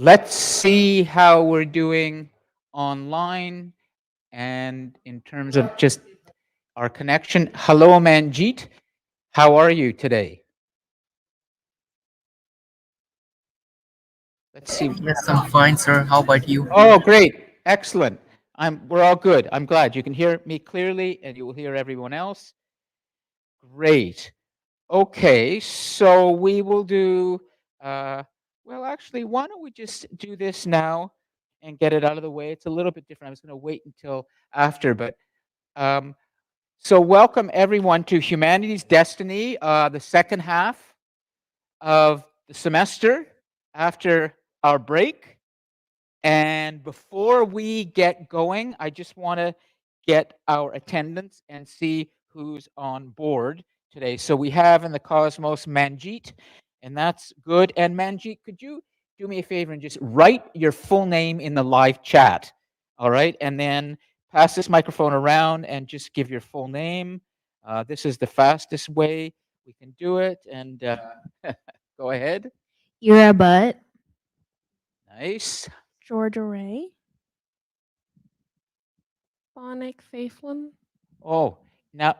Let's see how we're doing online and in terms of just our connection. Hello, Manjeet. How are you today? Let's see. Yes, I'm fine, sir. How about you? Oh, great. Excellent. We're all good. I'm glad you can hear me clearly and you will hear everyone else. Great. Okay, so we will do, uh, well, actually, why don't we just do this now and get it out of the way? It's a little bit different. I was going to wait until after, but um, so welcome everyone to Humanity's Destiny, the second half of the semester after our break. And before we get going, I just want to get our attendance and see who's on board today. So we have in the Cosmos Manjeet, and that's good. And Manjeet, could you do me a favor and just write your full name in the live chat? All right. And then pass this microphone around and just give your full name. This is the fastest way we can do it. And go ahead. Ira Butt, Nice. Georgia Ray, Bonic Faithlin, Oh, now,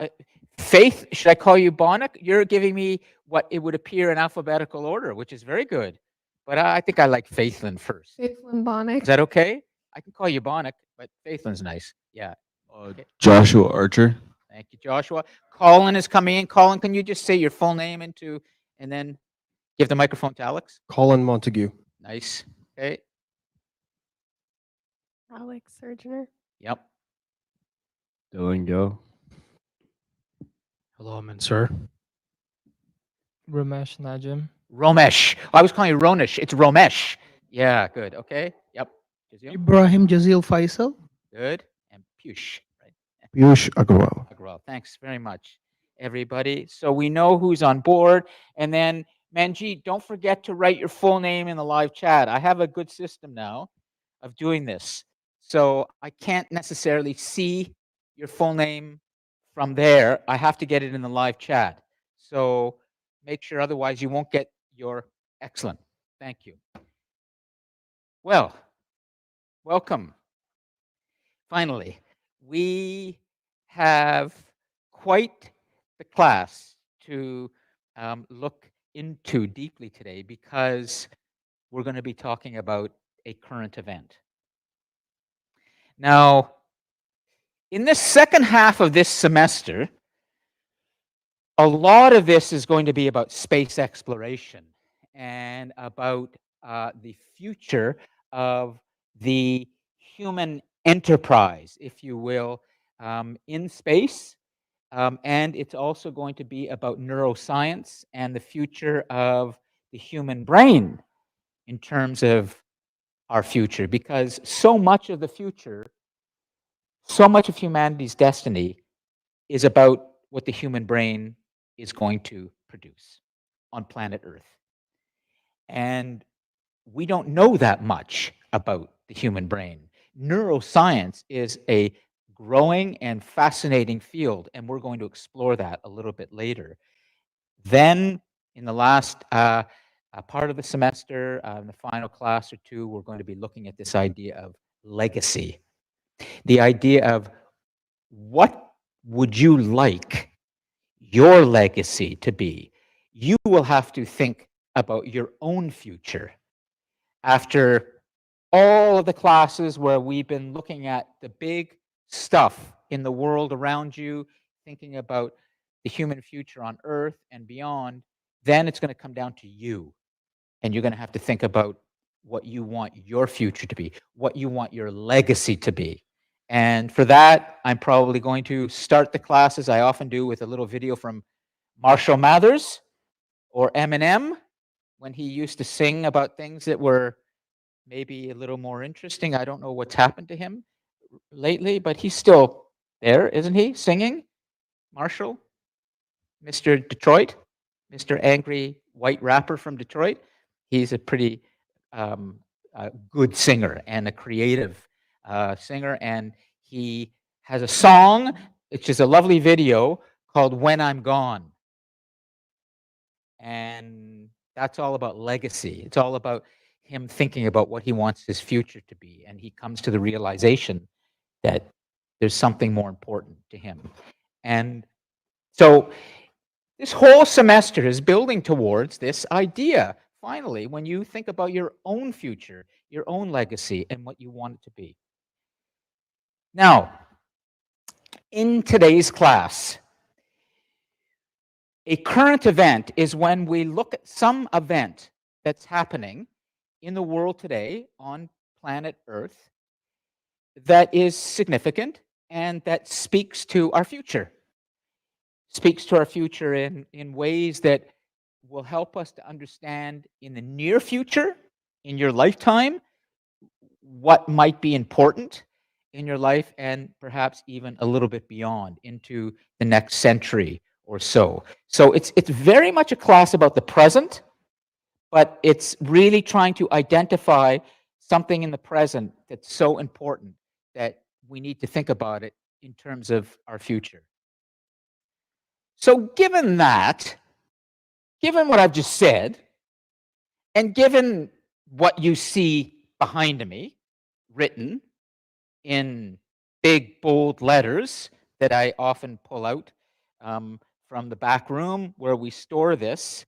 Faith, should I call you Bonic? You're giving me what it would appear in alphabetical order, which is very good. But I think I like Faithlin first. Faithlin Bonic, Is that okay? I can call you Bonic, but Faithlin's nice. Yeah. Okay. Joshua Archer. Thank you, Joshua. Colin is coming in. Colin, can you just say your full name and then give the microphone to Alex? Colin Montague. Nice. Okay. Alex Surgener, Yep. Dylan Go. Hello, Mansur. Ramesh Najim. Romesh. Oh, I was calling you Ronesh. It's Romesh. Yeah, good. Okay. Yep. Jazeel? Ibrahim Jazil Faisal. Good. And Piyush. Right. Piyush Agarwal. Agrawal. Thanks very much, everybody. So we know who's on board. And then, Manjeet, don't forget to write your full name in the live chat. I have a good system now of doing this. So I can't necessarily see your full name from there. I have to get it in the live chat. So make sure, otherwise you won't get your excellent. Thank you. Well, welcome. Finally, we have quite the class to look into deeply today because we're going to be talking about a current event. Now, in the second half of this semester, a lot of this is going to be about space exploration and about the future of the human enterprise, if you will, in space. And it's also going to be about neuroscience and the future of the human brain in terms of our future, because so much of the future, so much of humanity's destiny is about what the human brain is going to produce on planet Earth. And we don't know that much about the human brain. Neuroscience is a growing and fascinating field, and we're going to explore that a little bit later. Then, in the last part of the semester, in the final class or two, we're going to be looking at this idea of legacy. The idea of what would you like your legacy to be? You will have to think about your own future. After all of the classes where we've been looking at the big stuff in the world around you, thinking about the human future on Earth and beyond, then it's going to come down to you. And you're going to have to think about what you want your future to be, what you want your legacy to be. And for that, I'm probably going to start the class, as I often do, with a little video from Marshall Mathers or Eminem, when he used to sing about things that were maybe a little more interesting. I don't know what's happened to him lately, but he's still there, isn't he, singing? Marshall, Mr. Detroit, Mr. Angry White Rapper from Detroit. He's a pretty good singer and a creative singer, and he has a song, which is a lovely video, called When I'm Gone. And that's all about legacy. It's all about him thinking about what he wants his future to be, and he comes to the realization that there's something more important to him. And so this whole semester is building towards this idea. Finally, when you think about your own future, your own legacy, and what you want it to be. Now, in today's class, a current event is when we look at some event that's happening in the world today on planet Earth that is significant and that speaks to our future. Speaks to our future in ways that will help us to understand in the near future, in your lifetime, what might be important in your life, and perhaps even a little bit beyond into the next century or so. So it's very much a class about the present, but it's really trying to identify something in the present that's so important that we need to think about it in terms of our future. So given that, given what I've just said, and given what you see behind me, written in big, bold letters that I often pull out from the back room where we store this,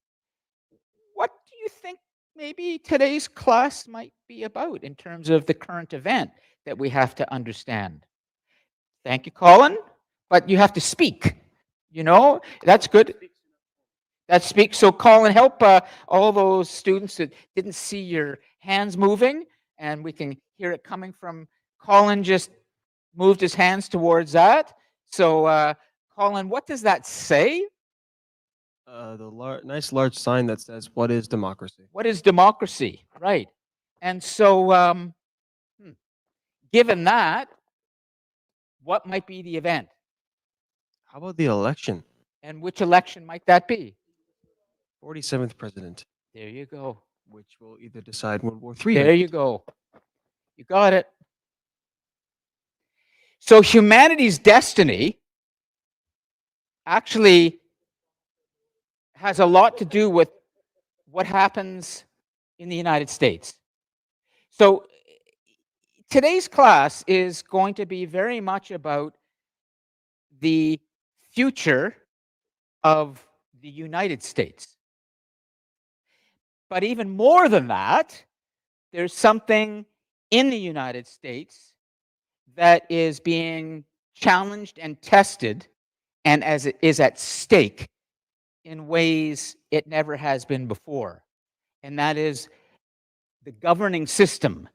what do you think maybe today's class might be about in terms of the current event that we have to understand? Thank you, Colin, but you have to speak. You know, that's good. That speaks. So, Colin, help all those students that didn't see your hands moving, and we can hear it coming from Colin. Just moved his hands towards that. So, Colin, what does that say? The nice large sign that says, "What is democracy?" What is democracy? Right. And so, given that, what might be the event? How about the election? And which election might that be? 47th president, There you go. which will either decide World War III. There you go. You got it. So humanity's destiny actually has a lot to do with what happens in the United States. So today's class is going to be very much about the future of the United States. But even more than that, there's something in the United States that is being challenged and tested and as it is at stake in ways it never has been before. And that is the governing system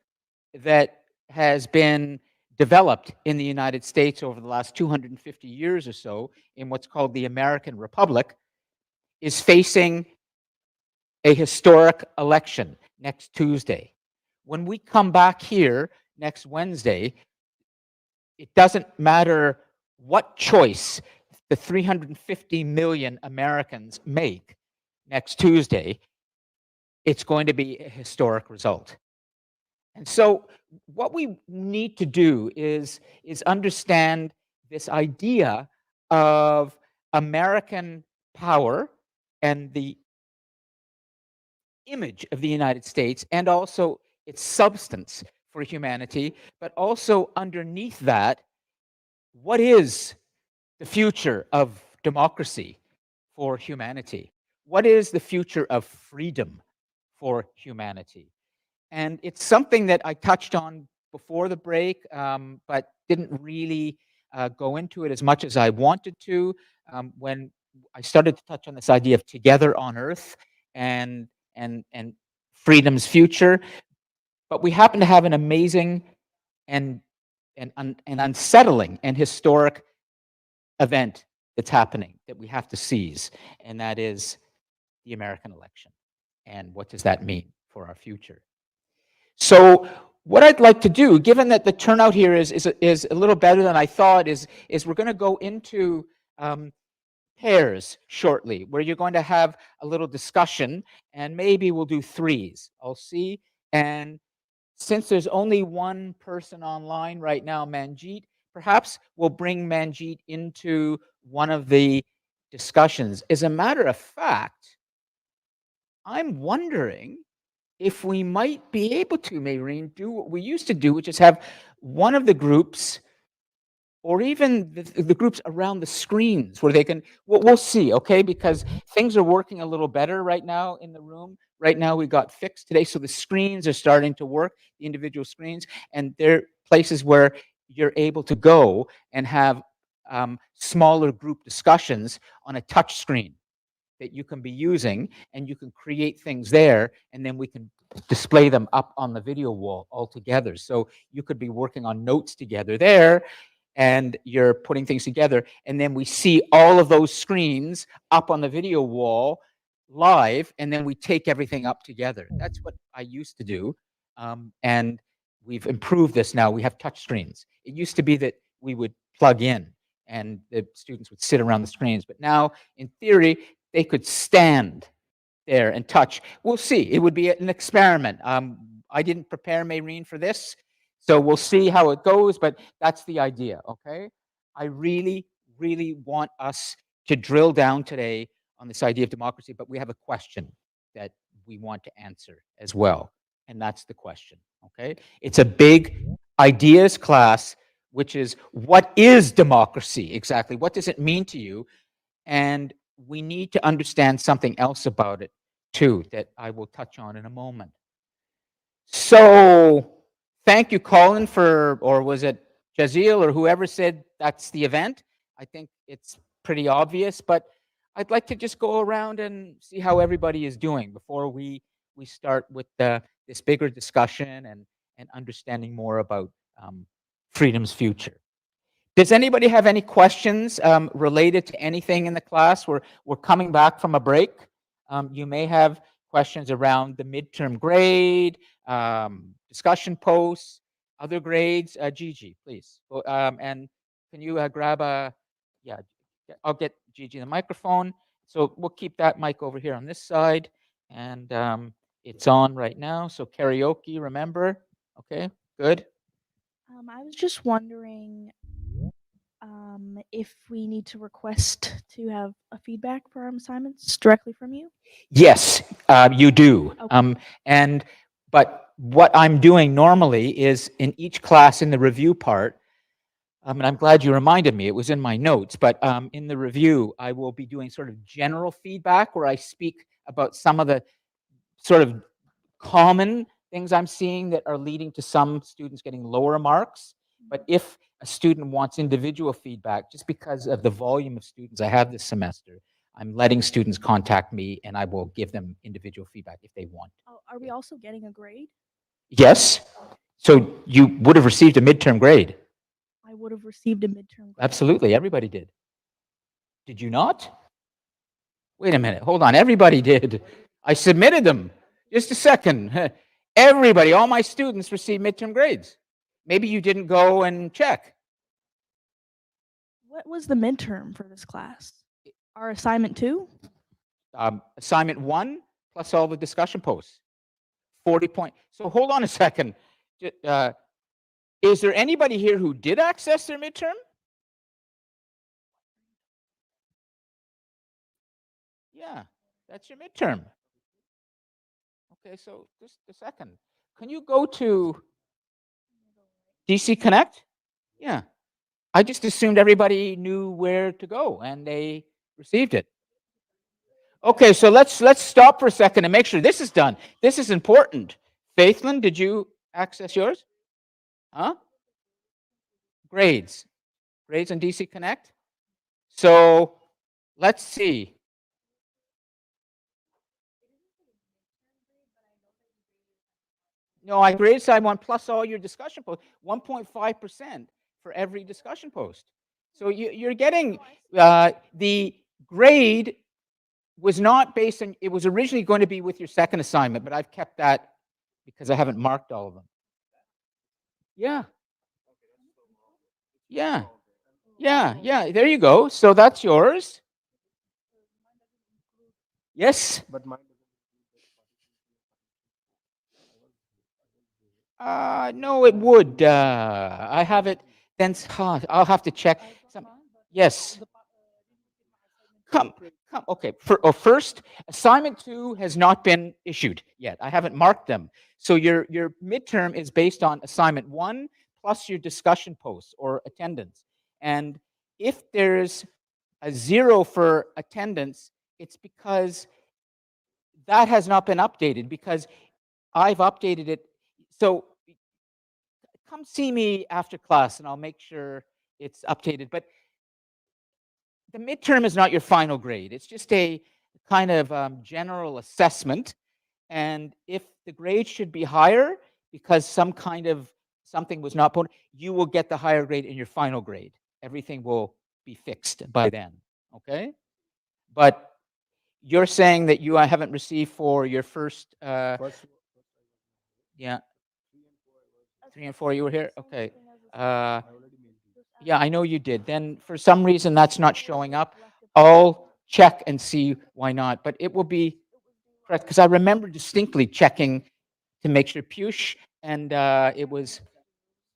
that has been developed in the United States over the last 250 years or so in what's called the American Republic is facing a historic election next Tuesday. When we come back here next Wednesday, it doesn't matter what choice the 350 million Americans make next Tuesday, it's going to be a historic result. And so what we need to do is understand this idea of American power and the image of the United States and also its substance for humanity, but also underneath that, what is the future of democracy for humanity? What is the future of freedom for humanity? And it's something that I touched on before the break, but didn't really go into it as much as I wanted to when I started to touch on this idea of together on Earth and freedom's future. But we happen to have an amazing and unsettling and historic event that's happening that we have to seize, and that is the American election. And what does that mean for our future? So what I'd like to do, given that the turnout here is a little better than I thought, is we're going to go into pairs shortly, where you're going to have a little discussion, and maybe we'll do threes. I'll see. And since there's only one person online right now, Manjeet, perhaps we'll bring Manjeet into one of the discussions. As a matter of fact, I'm wondering if we might be able to, Maureen, do what we used to do, which is have one of the groups or even the groups around the screens where they can, we'll see, okay? Because things are working a little better right now in the room. Right now we got fixed today, so the screens are starting to work, the individual screens, and they're places where you're able to go and have smaller group discussions on a touch screen that you can be using, and you can create things there, and then we can display them up on the video wall altogether. So you could be working on notes together there, and you're putting things together, and then we see all of those screens up on the video wall live, and then we take everything up together. That's what I used to do, and we've improved this now. We have touch screens. It used to be that we would plug in, and the students would sit around the screens, but now, in theory, they could stand there and touch. We'll see. It would be an experiment. I didn't prepare Maureen for this, so we'll see how it goes, but that's the idea, okay? I really, really want us to drill down today on this idea of democracy, but we have a question that we want to answer as well, and that's the question, okay? It's a big ideas class, which is, what is democracy exactly? What does it mean to you? And we need to understand something else about it too, that I will touch on in a moment. So thank you, Colin, or was it Jazeel or whoever said that's the event? I think it's pretty obvious, but I'd like to just go around and see how everybody is doing before we start with this bigger discussion and understanding more about freedom's future. Does anybody have any questions related to anything in the class? We're coming back from a break. You may have questions around the midterm grade, discussion posts, other grades. Gigi, please. And can you grab yeah, I'll get Gigi the microphone. So we'll keep that mic over here on this side. And it's on right now. So karaoke, remember? Okay, good. I was just wondering if we need to request to have a feedback for our assignments directly from you. Yes, you do. Okay. But what I'm doing normally is in each class in the review part, and I'm glad you reminded me, it was in my notes, but in the review, I will be doing sort of general feedback where I speak about some of the sort of common things I'm seeing that are leading to some students getting lower marks. But if a student wants individual feedback, just because of the volume of students I have this semester, I'm letting students contact me and I will give them individual feedback if they want. Oh, are we also getting a grade? Yes. So you would have received a midterm grade. I would have received a midterm grade. Absolutely. Everybody did. Did you not? Wait a minute. Hold on. Everybody did. I submitted them. Just a second. Everybody, all my students received midterm grades. Maybe you didn't go and check. What was the midterm for this class? Our assignment 2? Assignment 1 plus all the discussion posts. 40 points. So hold on a second. Is there anybody here who did access their midterm? Yeah, that's your midterm. Okay, so just a second. Can you go to DC Connect? Yeah. I just assumed everybody knew where to go and they received it. Okay, so let's stop for a second and make sure this is done. This is important. Faithlin, did you access yours? Huh? Grades. Grades on DC Connect. So let's see. No, I graded side 1 plus all your discussion posts, 1.5% for every discussion post. So you're getting, the grade was not based on, it was originally going to be with your second assignment, but I've kept that because I haven't marked all of them. Yeah. Yeah. Yeah, there you go. So that's yours. Yes? But mine No, it would. I have it, then I'll have to check. Yes. Okay, first, assignment 2 has not been issued yet. I haven't marked them. So your midterm is based on assignment 1 plus your discussion posts or attendance. And if there's a 0 for attendance, it's because that has not been updated, because I've updated it. So come see me after class and I'll make sure it's updated. But the midterm is not your final grade. It's just a kind of general assessment. And if the grade should be higher because something was not put, you will get the higher grade in your final grade. Everything will be fixed by then. Okay? But you're saying that you haven't received for your first, yeah, 3 and 4, you were here? Okay. Yeah, I know you did. Then for some reason that's not showing up. I'll check and see why not, but it will be correct, because I remember distinctly checking to make sure Piyush and it was,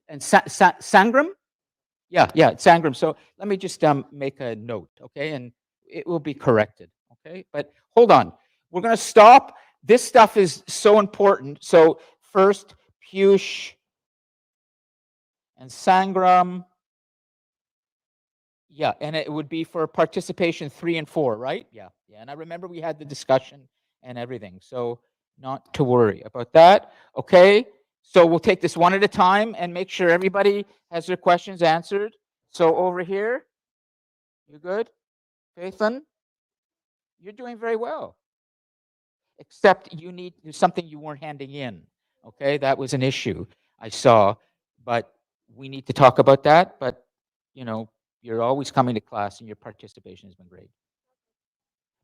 and Sangram? Yeah, Sangram. So let me just make a note, okay? And it will be corrected, okay? But hold on. We're going to stop. This stuff is so important. So first, Piyush and Sangram. Yeah, and it would be for participation 3 and 4, right? Yeah. And I remember we had the discussion and everything. So not to worry about that. Okay. So we'll take this one at a time and make sure everybody has their questions answered. So over here, you good? Faithlin? You're doing very well. Except there's something you weren't handing in. Okay, that was an issue I saw, but we need to talk about that. But you're always coming to class and your participation has been great.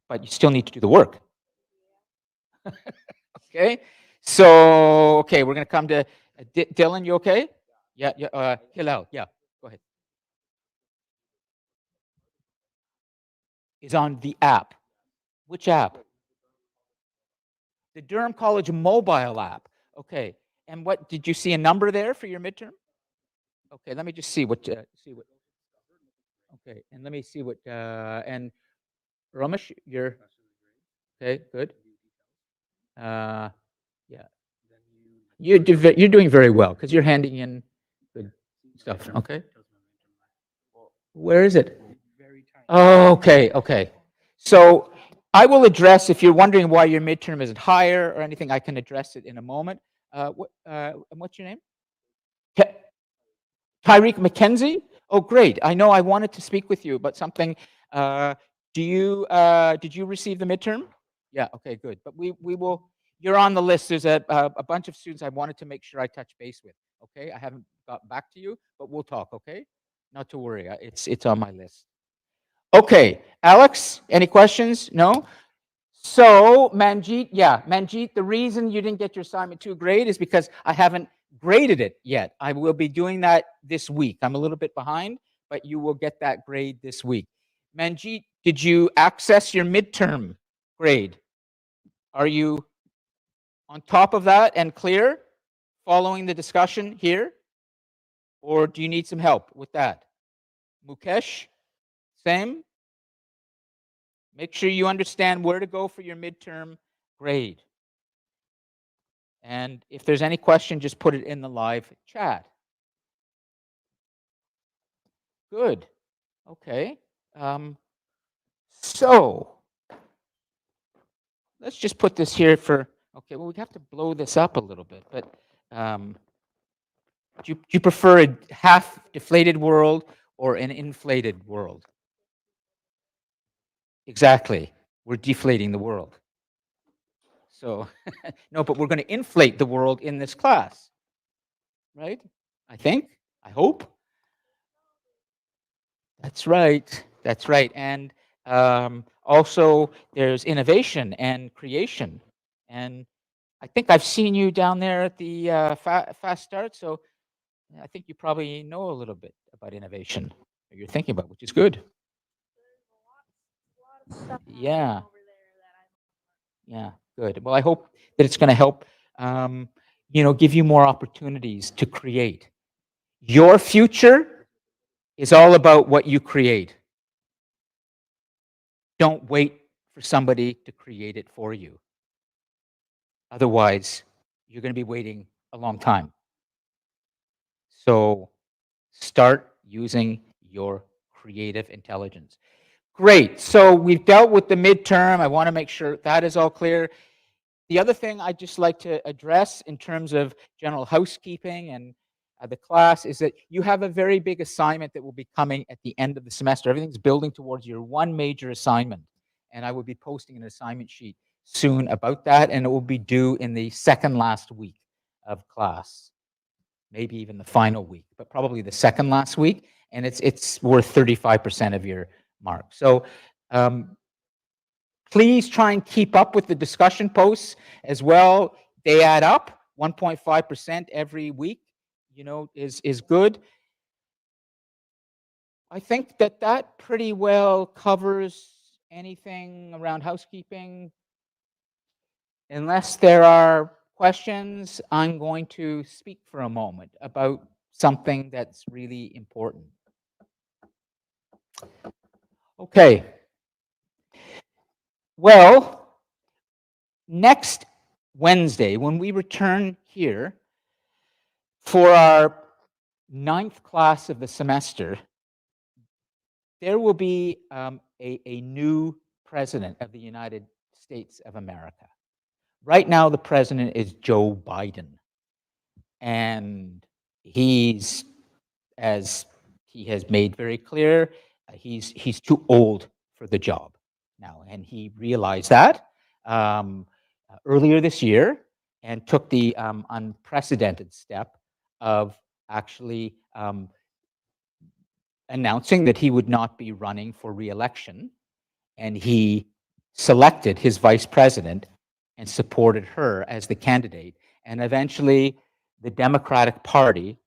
But you still need to do the work. Okay, so we're gonna come to Dylan. You okay? Yeah. Hillel. Yeah, go ahead. Is on the app. Which app? The Durham College mobile app. Okay. And what did you see a number there for your midterm? Okay, let me just see what. Okay, and let me see what. And Ramesh, you're okay. Good. Yeah. You're doing very well because you're handing in good stuff. Okay. Where is it? Oh, okay. So I will address, if you're wondering why your midterm isn't higher or anything, I can address it in a moment. What's your name? Tyreek McKenzie? Oh, great. I know I wanted to speak with you about something. Did you receive the midterm? Yeah, okay, good. But we will, you're on the list. There's a bunch of students I wanted to make sure I touch base with. Okay, I haven't got back to you, but we'll talk, okay? Not to worry, it's on my list. Okay, Alex, any questions? No? So Manjeet, the reason you didn't get your assignment 2 grade is because I haven't graded it yet. I will be doing that this week. I'm a little bit behind, but you will get that grade this week. Manjeet, did you access your midterm grade? Are you on top of that and clear following the discussion here? Or do you need some help with that? Mukesh, same? Make sure you understand where to go for your midterm grade. And if there's any question, just put it in the live chat. Good. Okay. So let's just put this here for, okay, well, we have to blow this up a little bit, but do you prefer a half deflated world or an inflated world? Exactly. We're deflating the world. So, no, but we're going to inflate the world in this class, right? I hope. That's right. And also, there's innovation and creation. And I think I've seen you down there at the Fast Start, so I think you probably know a little bit about innovation, or you're thinking about, which is good. Yeah. Yeah, good. Well, I hope that it's going to help, give you more opportunities to create. Your future is all about what you create. Don't wait for somebody to create it for you. Otherwise, you're going to be waiting a long time. So start using your creative intelligence. Great. So we've dealt with the midterm. I want to make sure that is all clear. The other thing I'd just like to address in terms of general housekeeping and the class is that you have a very big assignment that will be coming at the end of the semester. Everything's building towards your one major assignment. And I will be posting an assignment sheet soon about that, and it will be due in the second last week of class, maybe even the final week, but probably the second last week. And it's worth 35% of your mark. So please try and keep up with the discussion posts as well. They add up. 1.5% every week, is good. I think that pretty well covers anything around housekeeping. Unless there are questions, I'm going to speak for a moment about something that's really important. Okay. Well, next Wednesday, when we return here for our 9th class of the semester, there will be a new president of the United States of America. Right now, the president is Joe Biden. And he's, as he has made very clear, he's too old for the job now. And he realized that earlier this year and took the unprecedented step of actually announcing that he would not be running for re-election. And he selected his vice president and supported her as the candidate. And eventually, the Democratic Party,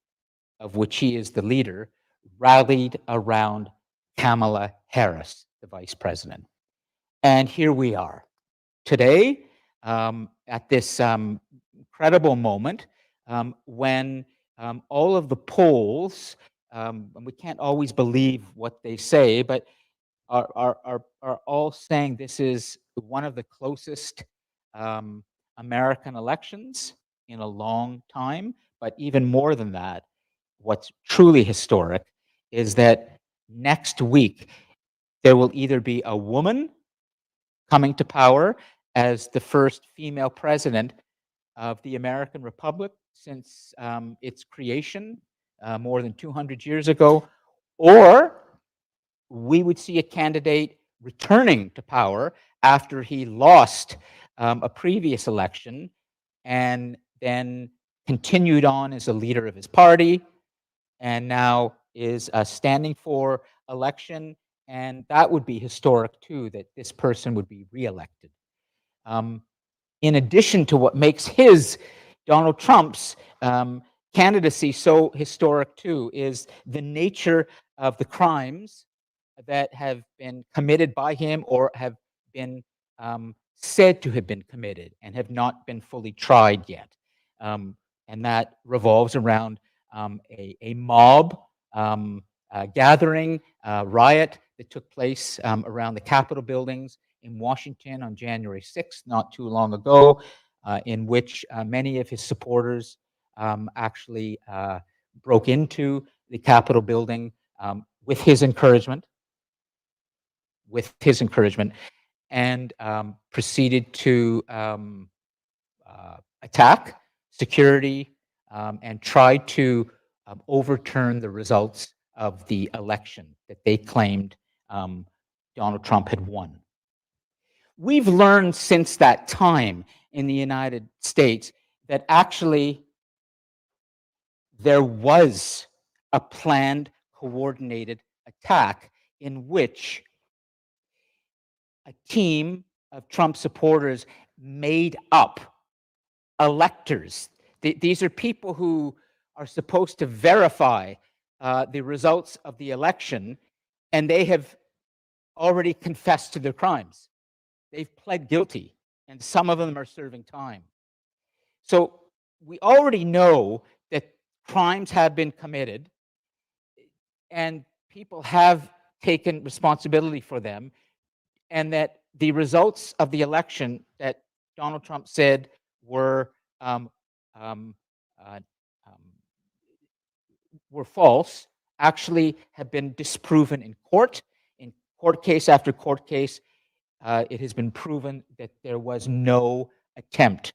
of which he is the leader, rallied around Kamala Harris, the vice president. And here we are today at this incredible moment when all of the polls, and we can't always believe what they say, but are all saying this is one of the closest American elections in a long time. But even more than that, what's truly historic is that next week there will either be a woman coming to power as the first female president of the American Republic since its creation more than 200 years ago, or we would see a candidate returning to power after he lost a previous election and then continued on as a leader of his party and now is standing for election. And that would be historic too, that this person would be reelected. In addition to what makes Donald Trump's candidacy so historic too, is the nature of the crimes that have been committed by him or have been said to have been committed and have not been fully tried yet. And that revolves around a mob gathering, riot that took place around the Capitol buildings in Washington on January 6th, not too long ago, in which many of his supporters actually broke into the Capitol building with his encouragement, and proceeded to attack security and try to overturn the results of the election that they claimed Donald Trump had won. We've learned since that time in the United States that actually there was a planned, coordinated attack in which a team of Trump supporters made up electors. These are people who are supposed to verify the results of the election, and they have already confessed to their crimes. They've pled guilty, and some of them are serving time. So we already know that crimes have been committed, and people have taken responsibility for them, and that the results of the election that Donald Trump said were um, um, uh, um, were false actually have been disproven in court. In court case after court case, it has been proven that there was no attempt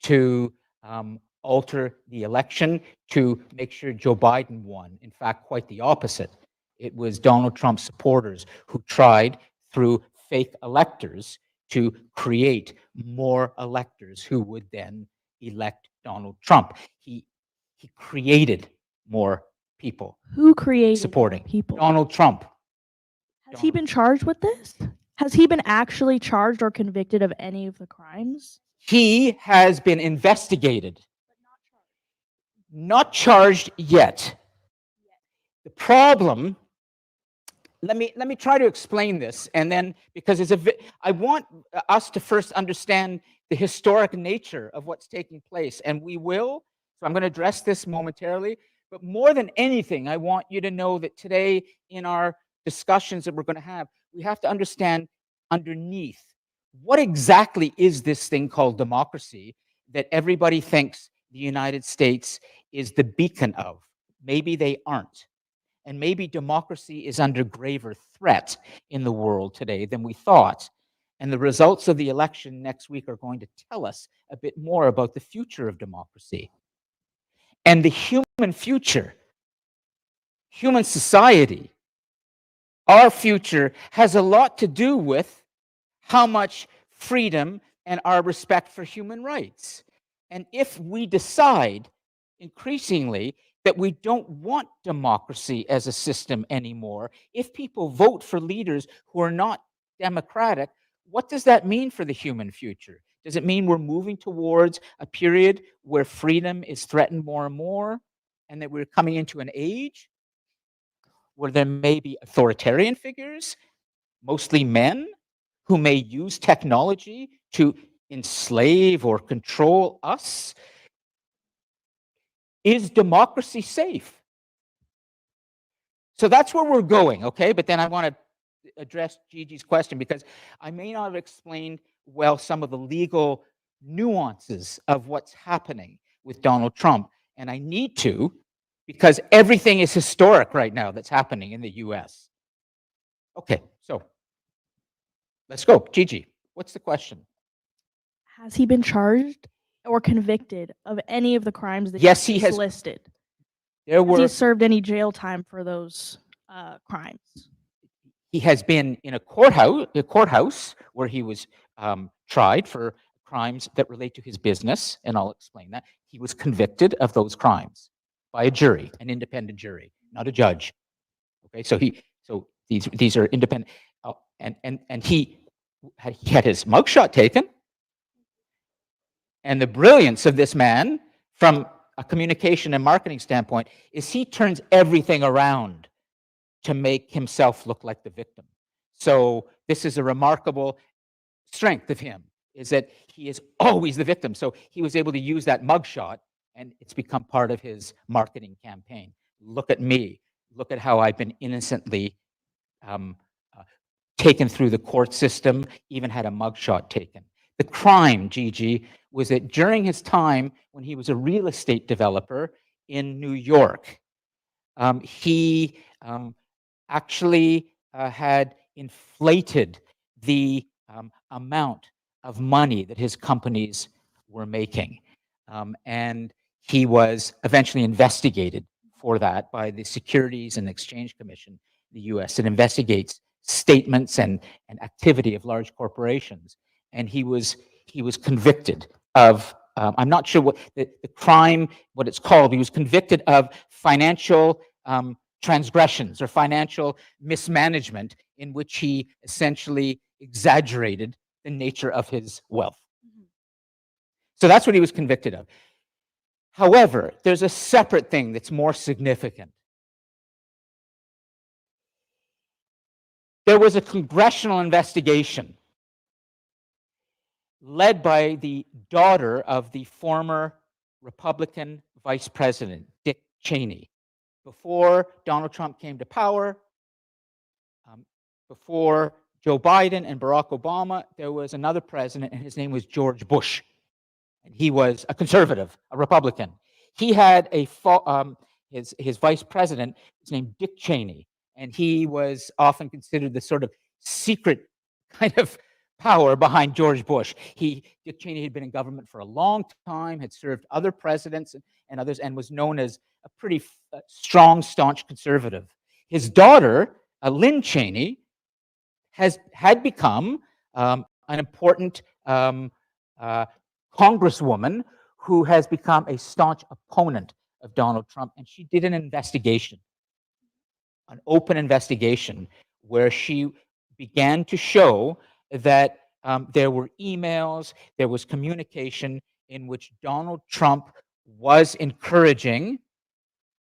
to alter the election to make sure Joe Biden won. In fact, quite the opposite. It was Donald Trump's supporters who tried through fake electors to create more electors who would then elect Donald Trump. He created more people Who created supporting people? Donald Trump. Has he been charged with this? Has he been actually charged or convicted of any of the crimes? He has been investigated, not charged yet. The problem, let me try to explain this, and then because I want us to first understand the historic nature of what's taking place, and we will. So I'm going to address this momentarily. But more than anything, I want you to know that today, in our discussions that we're going to have, we have to understand underneath what exactly is this thing called democracy that everybody thinks the United States is the beacon of. Maybe they aren't. And maybe democracy is under graver threat in the world today than we thought. And the results of the election next week are going to tell us a bit more about the future of democracy. And the human future, human society, our future has a lot to do with how much freedom and our respect for human rights. And if we decide increasingly that we don't want democracy as a system anymore, if people vote for leaders who are not democratic, what does that mean for the human future? Does it mean we're moving towards a period where freedom is threatened more and more, and that we're coming into an age where there may be authoritarian figures, mostly men, who may use technology to enslave or control us? Is democracy safe? So that's where we're going, okay? But then I want to address Gigi's question because I may not have explained well some of the legal nuances of what's happening with Donald Trump. And I need to because everything is historic right now that's happening in the US. Okay, so let's go. Gigi, what's the question? Has he been charged or convicted of any of the crimes that Yes, he he's has. listed? There Has he were. served any jail time for those crimes? He has been in a courthouse where he was tried for crimes that relate to his business, and I'll explain that. He was convicted of those crimes by a jury, an independent jury, not a judge. Okay, so these are independent, and he had his mugshot taken. And the brilliance of this man, from a communication and marketing standpoint, is he turns everything around to make himself look like the victim. So this is a remarkable strength of him, is that he is always the victim. So he was able to use that mugshot, and it's become part of his marketing campaign. Look at me. Look at how I've been innocently taken through the court system, even had a mugshot taken. The crime, Gigi, was that during his time when he was a real estate developer in New York, he actually had inflated the amount of money that his companies were making. And he was eventually investigated for that by the Securities and Exchange Commission, in the US. It investigates statements and activity of large corporations. And he was convicted of, I'm not sure what the crime, what it's called. He was convicted of financial transgressions or financial mismanagement in which he essentially exaggerated the nature of his wealth. So that's what he was convicted of. However, there's a separate thing that's more significant. There was a congressional investigation led by the daughter of the former Republican Vice President, Dick Cheney. Before Donald Trump came to power, before Joe Biden and Barack Obama, there was another president, and his name was George Bush. And he was a conservative, a Republican. He had his vice president, his name Dick Cheney, and he was often considered the sort of secret kind of power behind George Bush. Dick Cheney had been in government for a long time, had served other presidents and others, and was known as a pretty strong, staunch conservative. His daughter, Lynn Cheney, had become an important congresswoman who has become a staunch opponent of Donald Trump, and she did an investigation, an open investigation, where she began to show that there were emails, there was communication in which Donald Trump was encouraging,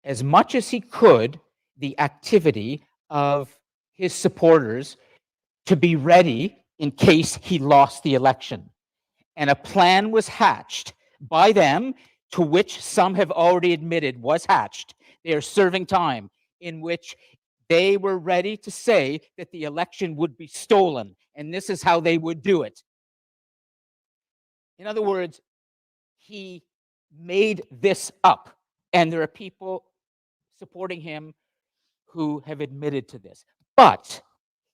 as much as he could, the activity of his supporters to be ready in case he lost the election. And a plan was hatched by them, to which some have already admitted was hatched. They are serving time, in which they were ready to say that the election would be stolen, and this is how they would do it. In other words, he made this up, and there are people supporting him who have admitted to this. But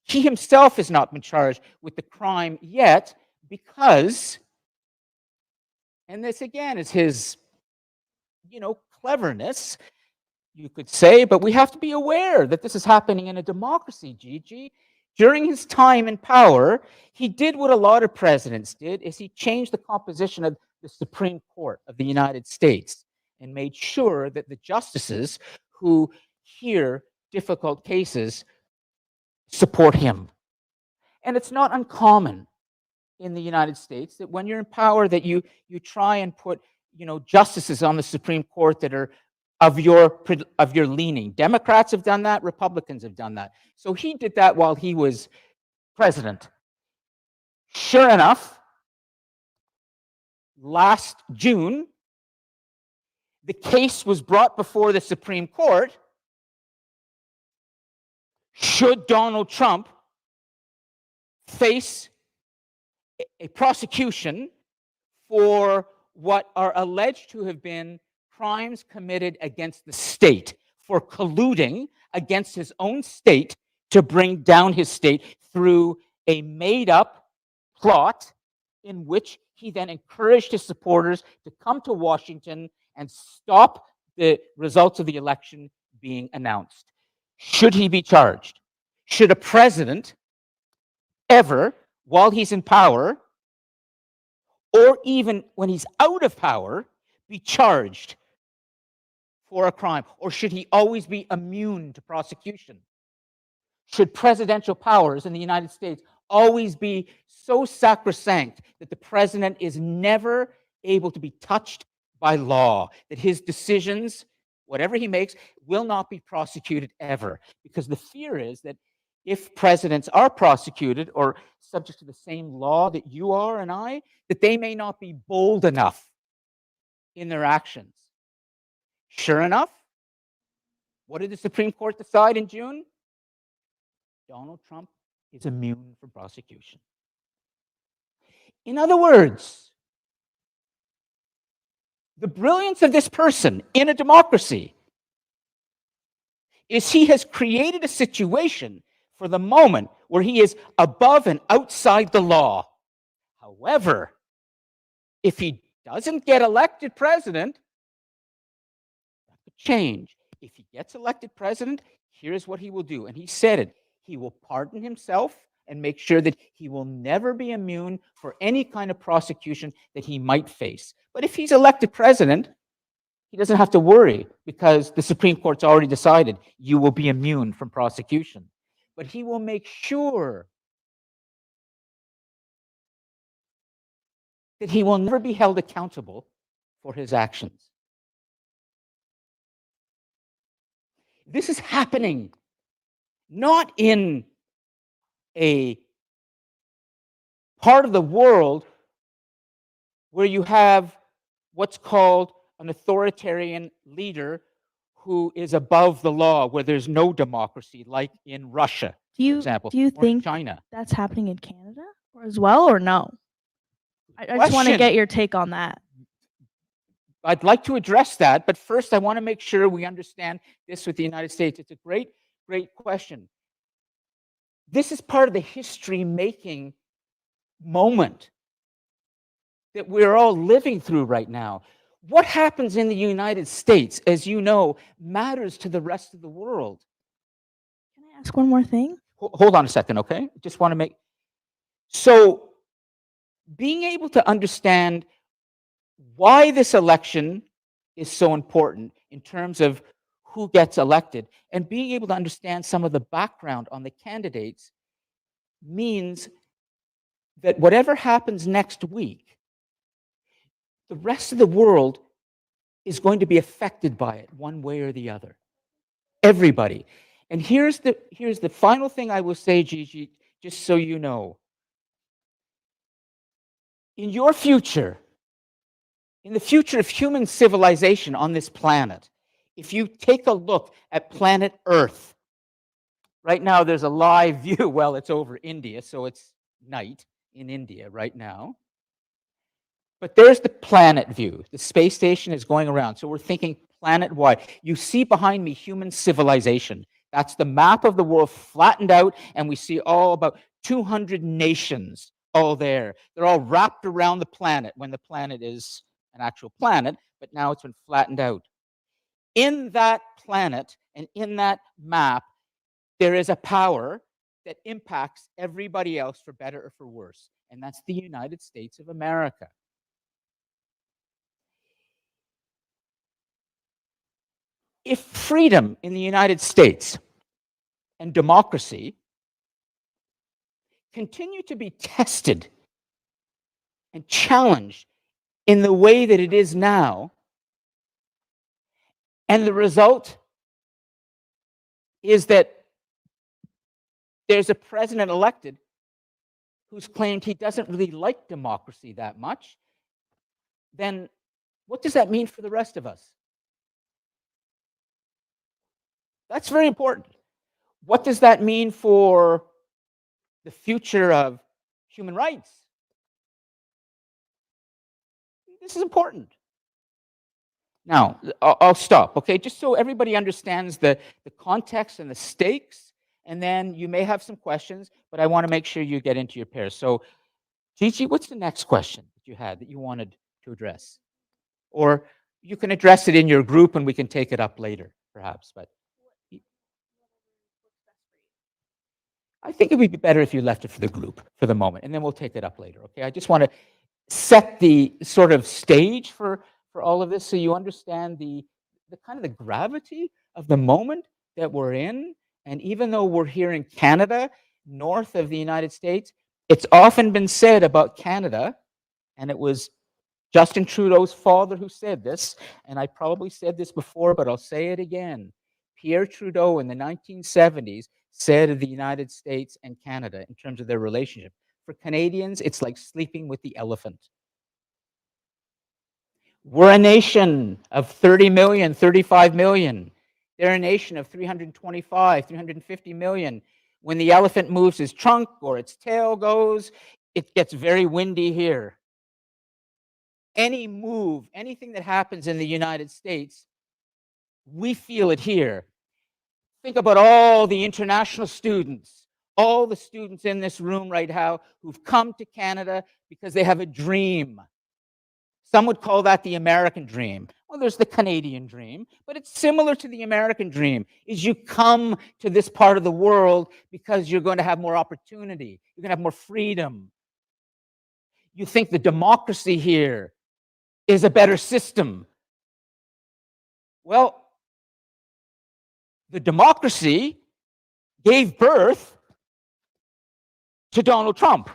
he himself has not been charged with the crime yet, because, and this again is his, cleverness, you could say, but we have to be aware that this is happening in a democracy, Gigi. During his time in power, he did what a lot of presidents did, is he changed the composition of the Supreme Court of the United States and made sure that the justices who hear difficult cases support him. And it's not uncommon in the United States that when you're in power that you try and put justices on the Supreme Court that are of your leaning. Democrats have done that, Republicans have done that. So he did that while he was president. Sure enough, last June, the case was brought before the Supreme Court. Should Donald Trump face a prosecution for what are alleged to have been crimes committed against the state, for colluding against his own state to bring down his state through a made-up plot in which he then encouraged his supporters to come to Washington and stop the results of the election being announced. Should he be charged? Should a president ever, while he's in power, or even when he's out of power, be charged for a crime? Or should he always be immune to prosecution? Should presidential powers in the United States always be so sacrosanct that the president is never able to be touched by law, that his decisions, whatever he makes, will not be prosecuted ever? Because the fear is that if presidents are prosecuted or subject to the same law that you are and I, that they may not be bold enough in their actions. Sure enough, what did the Supreme Court decide in June? Donald Trump is immune from prosecution. In other words, the brilliance of this person in a democracy is he has created a situation for the moment where he is above and outside the law. However, if he doesn't get elected president, that could change. If he gets elected president, here's what he will do. And he said it. He will pardon himself and make sure that he will never be immune for any kind of prosecution that he might face. But if he's elected president, he doesn't have to worry, because the Supreme Court's already decided you will be immune from prosecution. But he will make sure that he will never be held accountable for his actions. This is happening not in a part of the world where you have what's called an authoritarian leader who is above the law, where there's no democracy, like in Russia, Do for you example, do you or in think China. that's happening in Canada or as well, or no? I just want to Question. get your take on that. I'd like to address that, but first I want to make sure we understand this with the United States. It's a great, great question. This is part of the history-making moment that we're all living through right now. What happens in the United States, as you know, matters to the rest of the world. Can I ask one more thing? Hold on a second, okay? Just want to make... So, being able to understand why this election is so important in terms of who gets elected, and being able to understand some of the background on the candidates means that whatever happens next week, the rest of the world is going to be affected by it one way or the other. Everybody. And here's the final thing I will say, Gigi, just so you know. In your future, in the future of human civilization on this planet, if you take a look at planet Earth, right now there's a live view. Well, it's over India, so it's night in India right now. But there's the planet view. The space station is going around. So we're thinking planet-wide. You see behind me human civilization. That's the map of the world flattened out, and we see all about 200 nations all there. They're all wrapped around the planet when the planet is an actual planet, but now it's been flattened out. In that planet and in that map, there is a power that impacts everybody else for better or for worse, and that's the United States of America. If freedom in the United States and democracy continue to be tested and challenged in the way that it is now, and the result is that there's a president elected who's claimed he doesn't really like democracy that much, then what does that mean for the rest of us? That's very important. What does that mean for the future of human rights? This is important. Now, I'll stop, okay? Just so everybody understands the context and the stakes, and then you may have some questions, but I want to make sure you get into your pairs. So, Gigi, what's the next question that you had that you wanted to address? Or you can address it in your group and we can take it up later, perhaps. But I think it would be better if you left it for the group for the moment, and then we'll take it up later, okay? I just want to set the sort of stage for all of this so you understand the kind of the gravity of the moment that we're in. And even though we're here in Canada, north of the United States, it's often been said about Canada, and it was Justin Trudeau's father who said this, and I probably said this before, but I'll say it again. Pierre Trudeau in the 1970s said of the United States and Canada in terms of their relationship, for Canadians, it's like sleeping with the elephant. We're a nation of 30 million, 35 million. They're a nation of 325, 350 million. When the elephant moves his trunk or its tail goes, it gets very windy here. Any move, anything that happens in the United States, we feel it here. Think about all the international students, all the students in this room right now who've come to Canada because they have a dream. Some would call that the American dream. Well, there's the Canadian dream, but it's similar to the American dream, is you come to this part of the world because you're going to have more opportunity. You're going to have more freedom. You think the democracy here is a better system. Well, the democracy gave birth to Donald Trump.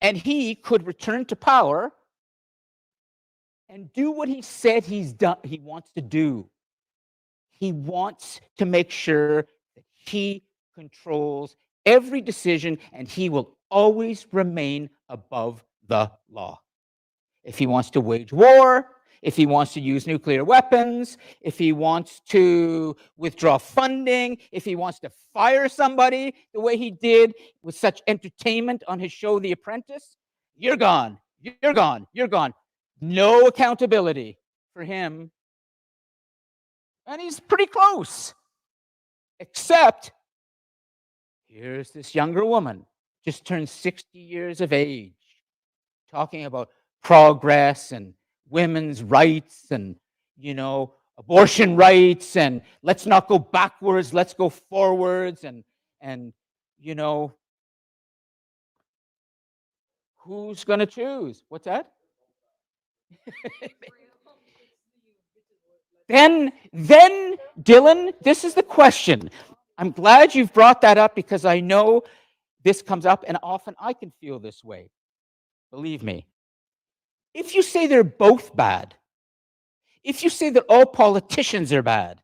And he could return to power and do what he said he wants to do. He wants to make sure that he controls every decision, and he will always remain above the law. If he wants to wage war, if he wants to use nuclear weapons, if he wants to withdraw funding, if he wants to fire somebody the way he did with such entertainment on his show, The Apprentice, you're gone, you're gone, you're gone. No accountability for him. And he's pretty close. Except, here's this younger woman, just turned 60 years of age, talking about progress and women's rights and, abortion rights, and let's not go backwards, let's go forwards, and who's going to choose? What's that? Then, Dylan, this is the question. I'm glad you've brought that up because I know this comes up, and often I can feel this way. Believe me. If you say they're both bad, if you say that all politicians are bad,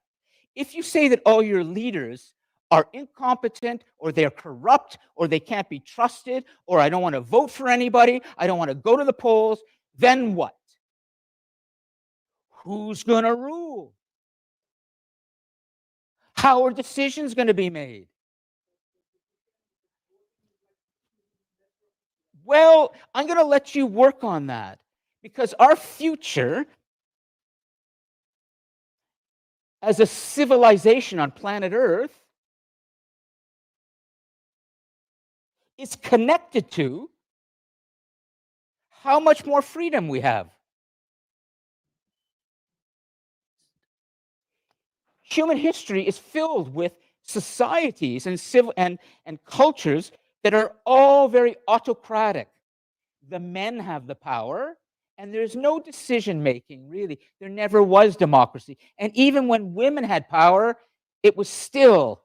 if you say that all your leaders are incompetent or they're corrupt or they can't be trusted or I don't want to vote for anybody, I don't want to go to the polls, then what? Who's going to rule? How are decisions going to be made? Well, I'm going to let you work on that because our future as a civilization on planet Earth is connected to how much more freedom we have. Human history is filled with societies and civil and cultures that are all very autocratic. The men have the power, and there's no decision making, really. There never was democracy. And even when women had power, it was still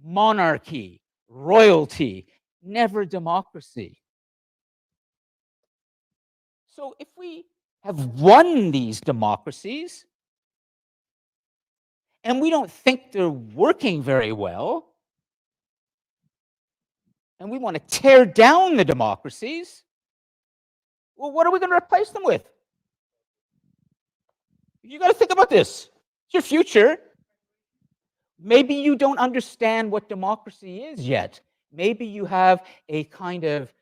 monarchy, royalty, never democracy. So if we have won these democracies, and we don't think they're working very well, and we want to tear down the democracies, well, what are we going to replace them with? You got to think about this. It's your future. Maybe you don't understand what democracy is yet. Maybe you have a kind of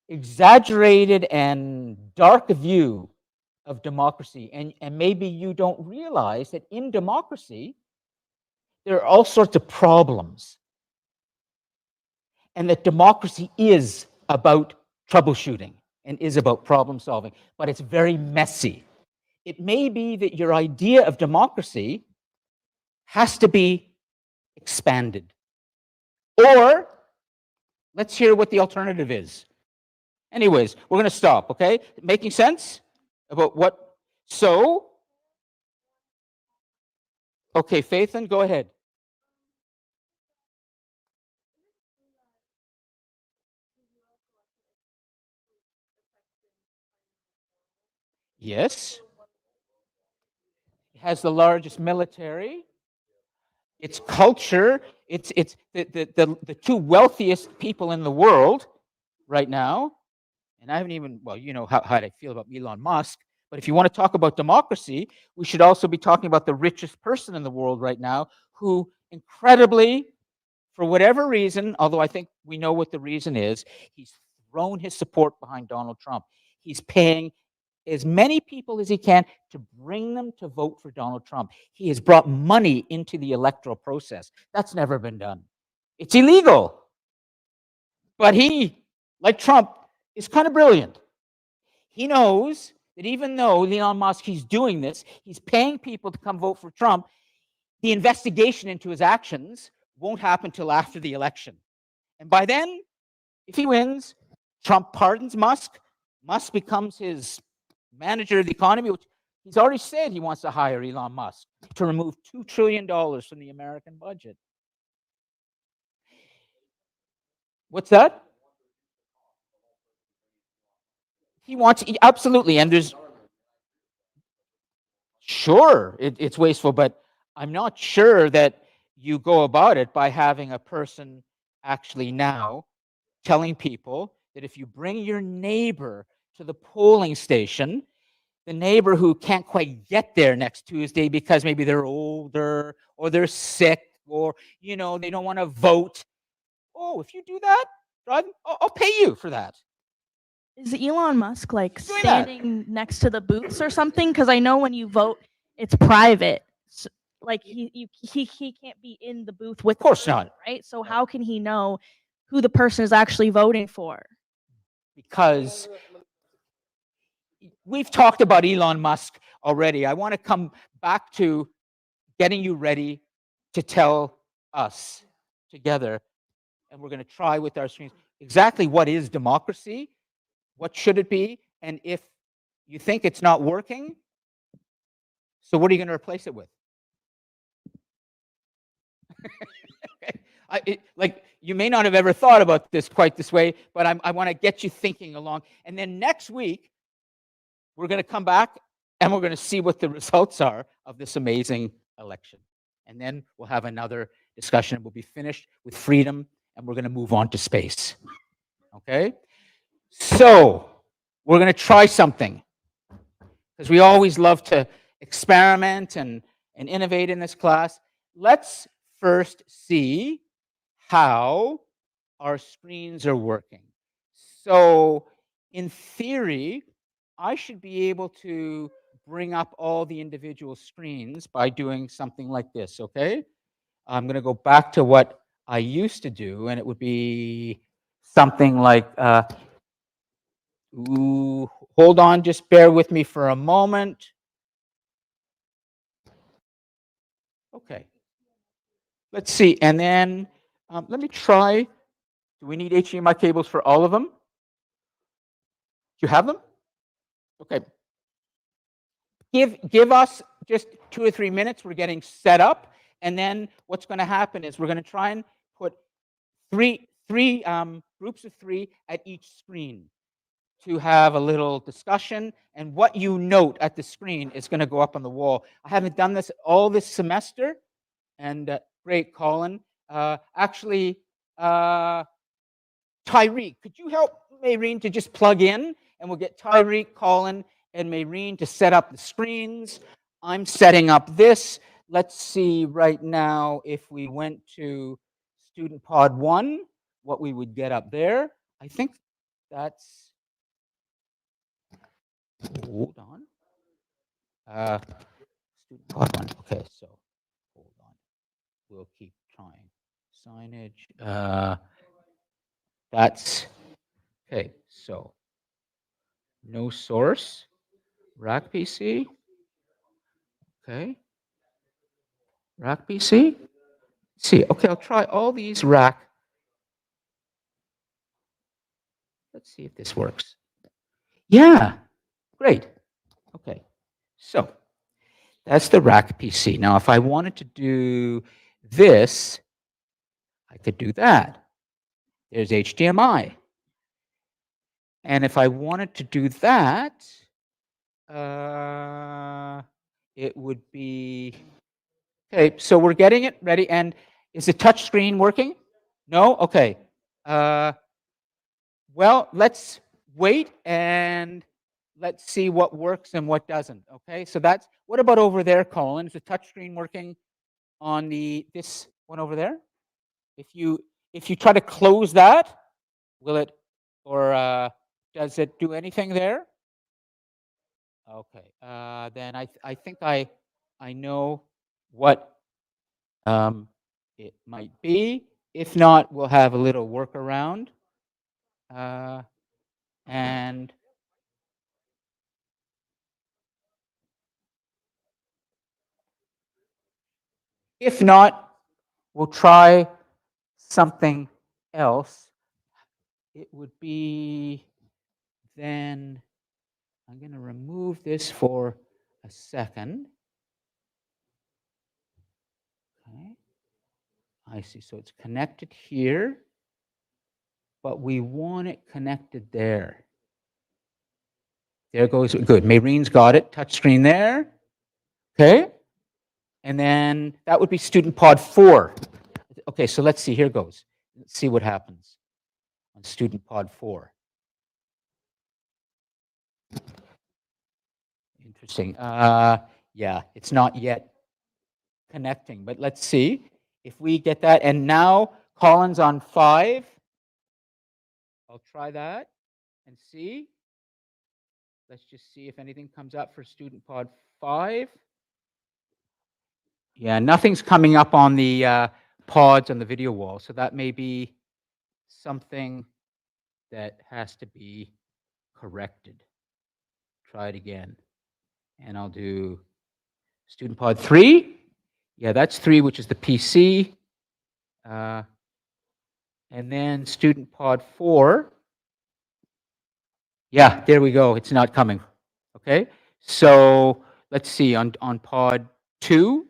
exaggerated and dark view of democracy. And maybe you don't realize that in democracy, there are all sorts of problems. And that democracy is about troubleshooting and is about problem solving, but it's very messy. It may be that your idea of democracy has to be expanded. Or let's hear what the alternative is. Anyways, we're going to stop, okay? Making sense about what? So, okay, Faithlin, go ahead. Yes. It has the largest military. Its culture, it's the two wealthiest people in the world right now. And I haven't even, well, you know how I feel about Elon Musk. But if you want to talk about democracy, we should also be talking about the richest person in the world right now, who incredibly, for whatever reason, although I think we know what the reason is, he's thrown his support behind Donald Trump. He's paying as many people as he can to bring them to vote for Donald Trump. He has brought money into the electoral process. That's never been done. It's illegal. But he, like Trump, is kind of brilliant. He knows that even though Elon Musk, he's doing this, he's paying people to come vote for Trump, the investigation into his actions won't happen till after the election. And by then, if he wins, Trump pardons Musk. Musk becomes his manager of the economy, which he's already said he wants to hire Elon Musk to remove $2 trillion from the American budget. What's that? He wants, absolutely, and there's, sure, it's wasteful, but I'm not sure that you go about it by having a person actually now telling people that if you bring your neighbor to the polling station, the neighbor who can't quite get there next Tuesday because maybe they're older or they're sick or, you know, they don't want to vote. Oh, if you do that, I'll pay you for that. Is Elon Musk like Doing that. standing next to the booths or something? Because I know when you vote, it's private. Like he can't be in the booth with. Of course not. Right. So how can he know who the person is actually voting for? Because we've talked about Elon Musk already. I want to come back to getting you ready to tell us together, and we're going to try with our screens exactly what is democracy, what should it be, and if you think it's not working, so what are you going to replace it with? Like, you may not have ever thought about this quite this way, but I want to get you thinking along. And then next week, we're going to come back and we're going to see what the results are of this amazing election. And then we'll have another discussion. We'll be finished with freedom and we're going to move on to space. Okay? So, we're going to try something because we always love to experiment and innovate in this class. Let's first see how our screens are working. So, in theory, I should be able to bring up all the individual screens by doing something like this, okay? I'm going to go back to what I used to do, and it would be something like, hold on, just bear with me for a moment. Okay. Let's see, and then let me try. Do we need HDMI cables for all of them? Do you have them? Okay. Give us just 2 or 3 minutes. We're getting set up, and then what's going to happen is we're going to try and put three groups of 3 at each screen to have a little discussion, and what you note at the screen is going to go up on the wall. I haven't done this all this semester, and great, Colin. Actually, Tyreek, could you help Maureen to just plug in, and we'll get Tyreek, Colin, and Maureen to set up the screens. I'm setting up this. Let's see right now if we went to Student Pod 1, what we would get up there. I think that's, hold on. Student Pod 1, okay, so hold on. We'll keep trying. Signage, that's, okay, so no source. Rack PC. Okay. Rack PC. See, okay, I'll try all these rack. Let's see if this works. Yeah, great. Okay, so that's the rack PC. Now, if I wanted to do this, I could do that. There's HDMI. And if I wanted to do that, it would be, okay, so we're getting it ready. And is the touch screen working? No? Okay. Well, let's wait and let's see what works and what doesn't. Okay, so that's, what about over there, Colin? Is the touch screen working on this one over there? If you try to close that, will it, or does it do anything there? Okay, then I think I know what it might be. If not, we'll have a little workaround. And if not, we'll try something else. It would be then, I'm going to remove this for a second. Okay. I see. So it's connected here, but we want it connected there. There goes, good. Maureen's got it. Touch screen there. Okay. And then that would be Student Pod 4. Okay, so let's see. Here goes. Let's see what happens on Student Pod 4. Interesting. Yeah, it's not yet connecting, but let's see if we get that. And now Colin's on 5. I'll try that and see. Let's just see if anything comes up for student pod 5. Yeah, nothing's coming up on the pods on the video wall, so that may be something that has to be corrected. Try it again. And I'll do student pod 3. Yeah, that's 3, which is the PC. And then student pod 4. Yeah, there we go. It's not coming. Okay. So let's see on pod 2.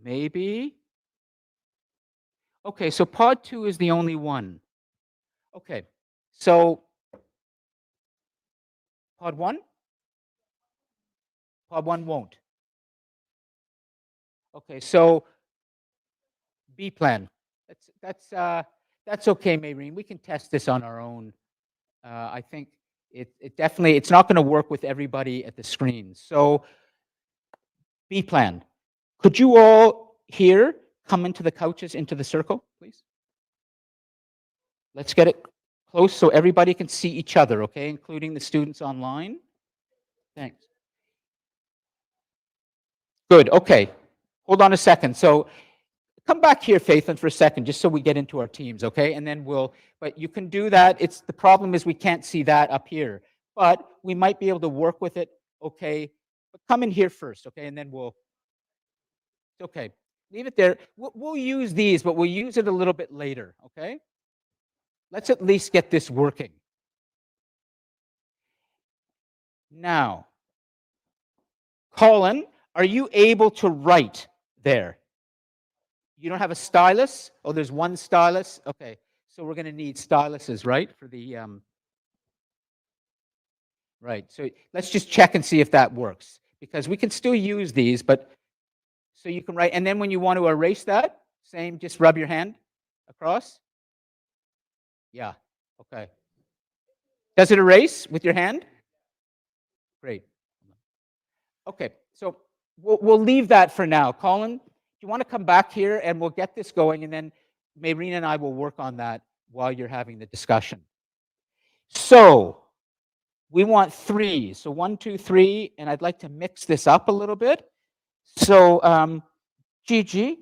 Maybe. Okay, so pod 2 is the only one. Okay. So pod 1? Pod 1 won't. Okay, so B plan. That's okay, Maureen. We can test this on our own. I think it definitely, it's not going to work with everybody at the screen. So B plan. Could you all here come into the couches, into the circle, please? Let's get it close so everybody can see each other, okay, including the students online. Thanks. Good, okay. Hold on a second. So come back here, Faithlin, for a second, just so we get into our teams, okay? And then but you can do that. The problem is we can't see that up here, but we might be able to work with it, okay? But come in here first, okay? And then it's okay. Leave it there. We'll use these, but we'll use it a little bit later, okay? Let's at least get this working. Now, Colin, are you able to write there? You don't have a stylus? Oh, there's one stylus? Okay, so we're going to need styluses, right? For the, right, so let's just check and see if that works. Because we can still use these, but, so you can write, and then when you want to erase that, same, just rub your hand across. Yeah, okay. Does it erase with your hand? Great. Okay, so we'll leave that for now. Colin, do you want to come back here and we'll get this going, and then Maureen and I will work on that while you're having the discussion. So we want 3. So 1, 2, 3, and I'd like to mix this up a little bit. So Gigi,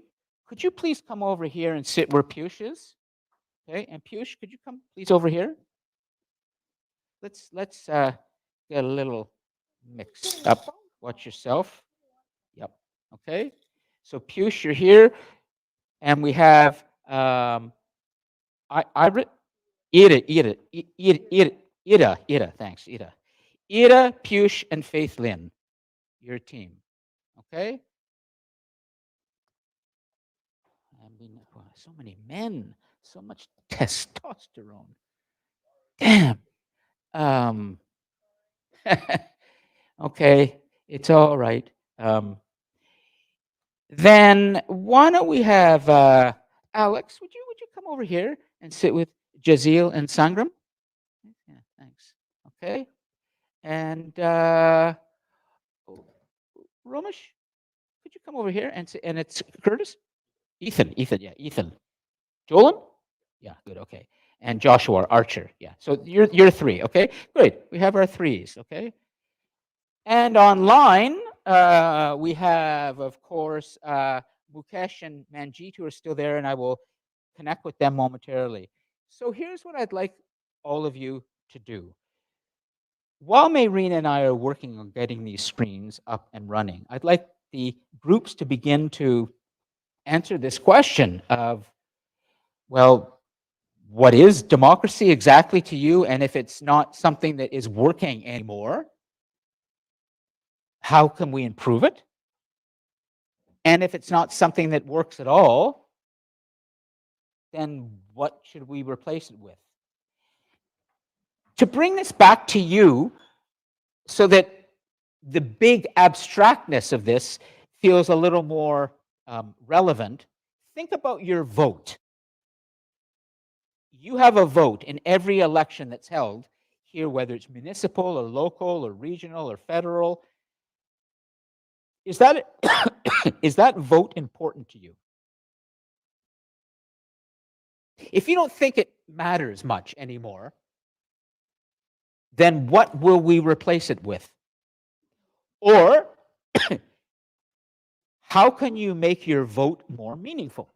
could you please come over here and sit where Piyush is? Okay, and Piyush, could you come please over here? Let's get a little mixed up. Watch yourself. Yep. Okay. So Piyush, you're here, and we have Ida, thanks, Ida, Piyush, and Faith Lynn, your team. Okay. I mean, so many men, so much testosterone. Damn. Okay, it's all right. Then why don't we have Alex? Would you come over here and sit with Jazeel and Sangram? Yeah, thanks. Okay, and Romesh, could you come over here and sit? And it's Curtis, Ethan, yeah, Ethan, Jolan, yeah, good, okay, and Joshua Archer, yeah. So you're 3, okay, great. We have our 3s, okay. And online, we have, of course, Mukesh and Manjeet, who are still there, and I will connect with them momentarily. So here's what I'd like all of you to do. While Maureen and I are working on getting these screens up and running, I'd like the groups to begin to answer this question of, well, what is democracy exactly to you? And if it's not something that is working anymore, how can we improve it? And if it's not something that works at all, then what should we replace it with? To bring this back to you so that the big abstractness of this feels a little more relevant, think about your vote. You have a vote in every election that's held here, whether it's municipal or local or regional or federal. Is that is that vote important to you? If you don't think it matters much anymore, then what will we replace it with? Or how can you make your vote more meaningful?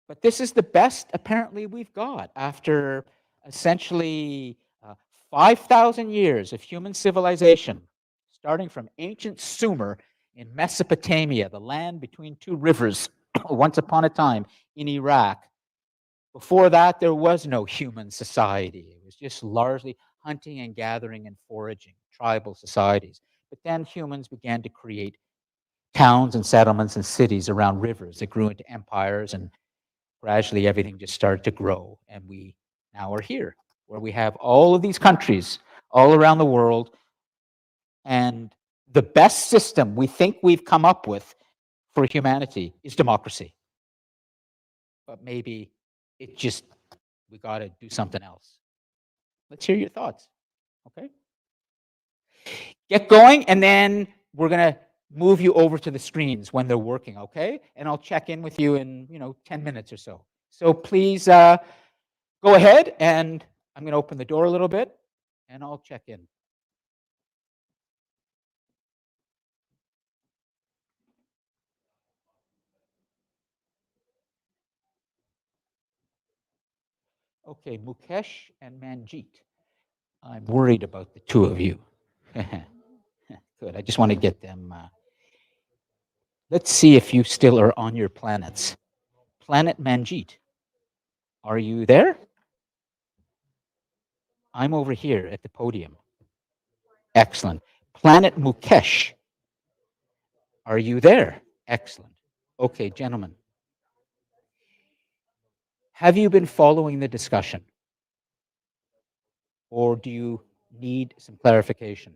But this is the best, apparently, we've got after essentially 5,000 years of human civilization, starting from ancient Sumer in Mesopotamia, the land between two rivers, once upon a time in Iraq. Before that, there was no human society. It was just largely hunting and gathering and foraging, tribal societies. But then humans began to create towns and settlements and cities around rivers that grew into empires, and gradually everything just started to grow. And we now are here, where we have all of these countries all around the world. And the best system we think we've come up with for humanity is democracy. But maybe it just, we got to do something else. Let's hear your thoughts. Okay? Get going, and then we're going to move you over to the screens when they're working, okay? And I'll check in with you in, 10 minutes or so. So please go ahead, and I'm going to open the door a little bit, and I'll check in. Okay, Mukesh and Manjeet. I'm worried about the two of you. Good. I just want to get them. Let's see if you still are on your planets. Planet Manjeet, are you there? I'm over here at the podium. Excellent. Planet Mukesh, are you there? Excellent. Okay, gentlemen. Have you been following the discussion? Or do you need some clarification?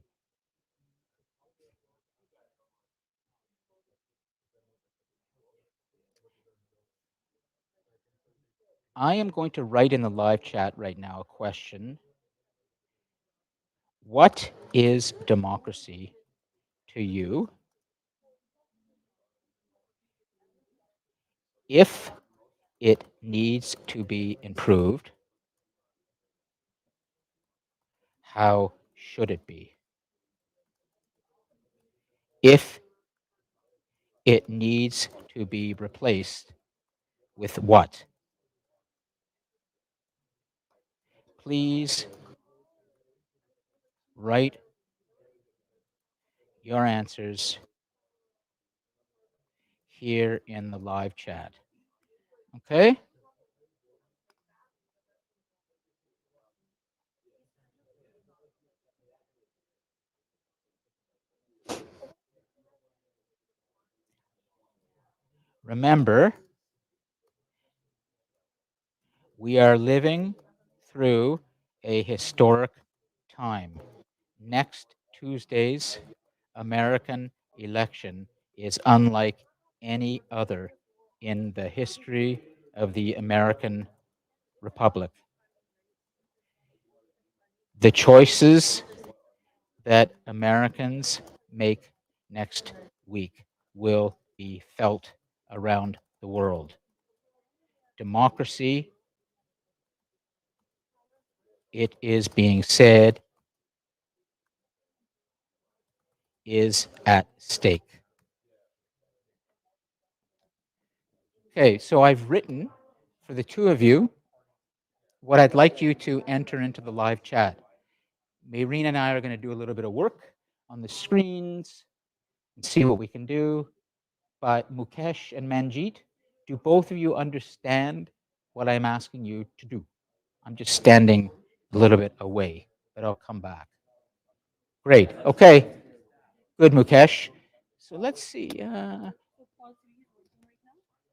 I am going to write in the live chat right now a question. What is democracy to you? If it needs to be improved, how should it be? If it needs to be replaced with what? Please write your answers here in the live chat. Okay? Remember, we are living through a historic time. Next Tuesday's American election is unlike any other in the history of the American Republic. The choices that Americans make next week will be felt around the world. Democracy, it is being said, is at stake. Okay, so I've written for the two of you what I'd like you to enter into the live chat. Maureen and I are going to do a little bit of work on the screens and see what we can do. But Mukesh and Manjeet, do both of you understand what I'm asking you to do? I'm just standing a little bit away, but I'll come back. Great. Okay. Good, Mukesh. So let's see.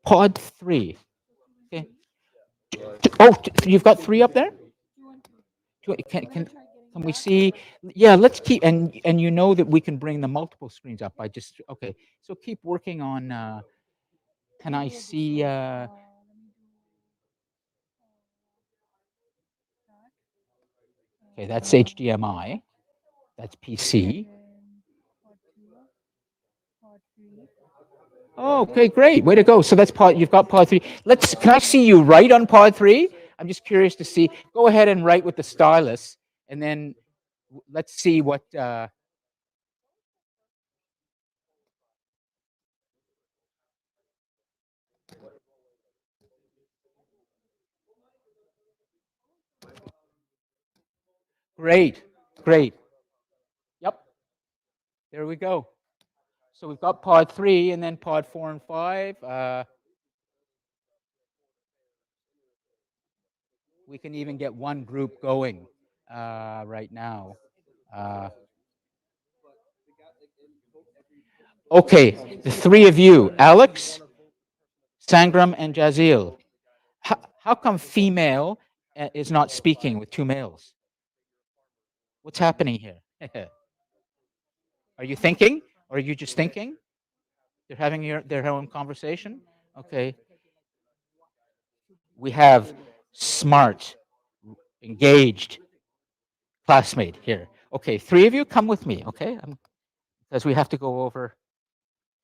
Pod 3. Okay. Oh, you've got 3 up there? Can we see? Yeah, let's keep, and you know that we can bring the multiple screens up. I just, okay. So keep working on, can I see, Okay, that's HDMI. That's PC. Oh, okay, great. Way to go. So that's pod. You've got pod 3. Can I see you write on pod 3? I'm just curious to see. Go ahead and write with the stylus, and then let's see what. Great, great. Yep. There we go. So we've got pod 3 and then pod 4 and 5. We can even get one group going right now. Okay, the three of you, Alex, Sangram, and Jazeel. How come female is not speaking with two males? What's happening here? Are you thinking, or are you just thinking? They're having their own conversation. Okay. We have smart, engaged classmate here. Okay, three of you, come with me. Okay, because we have to go over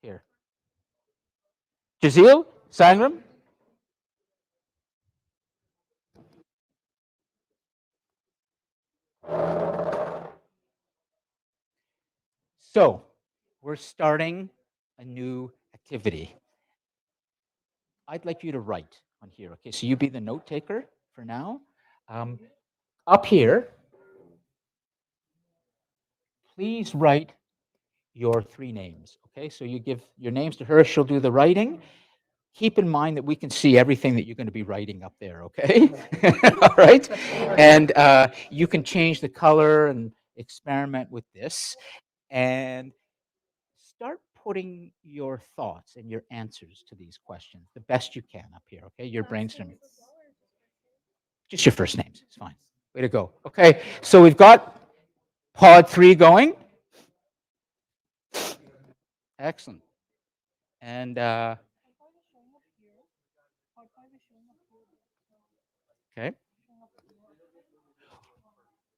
here. Jazeel, Sangram. So, we're starting a new activity. I'd like you to write on here. Okay, so you be the note taker for now. Up here, please write your three names. Okay, so you give your names to her. She'll do the writing. Keep in mind that we can see everything that you're going to be writing up there. Okay, all right, and you can change the color and experiment with this, and start putting your thoughts and your answers to these questions the best you can up here. Okay, your brainstorming. Just your first names. It's fine. Way to go. Okay, so we've got pod 3 going. Excellent. And okay.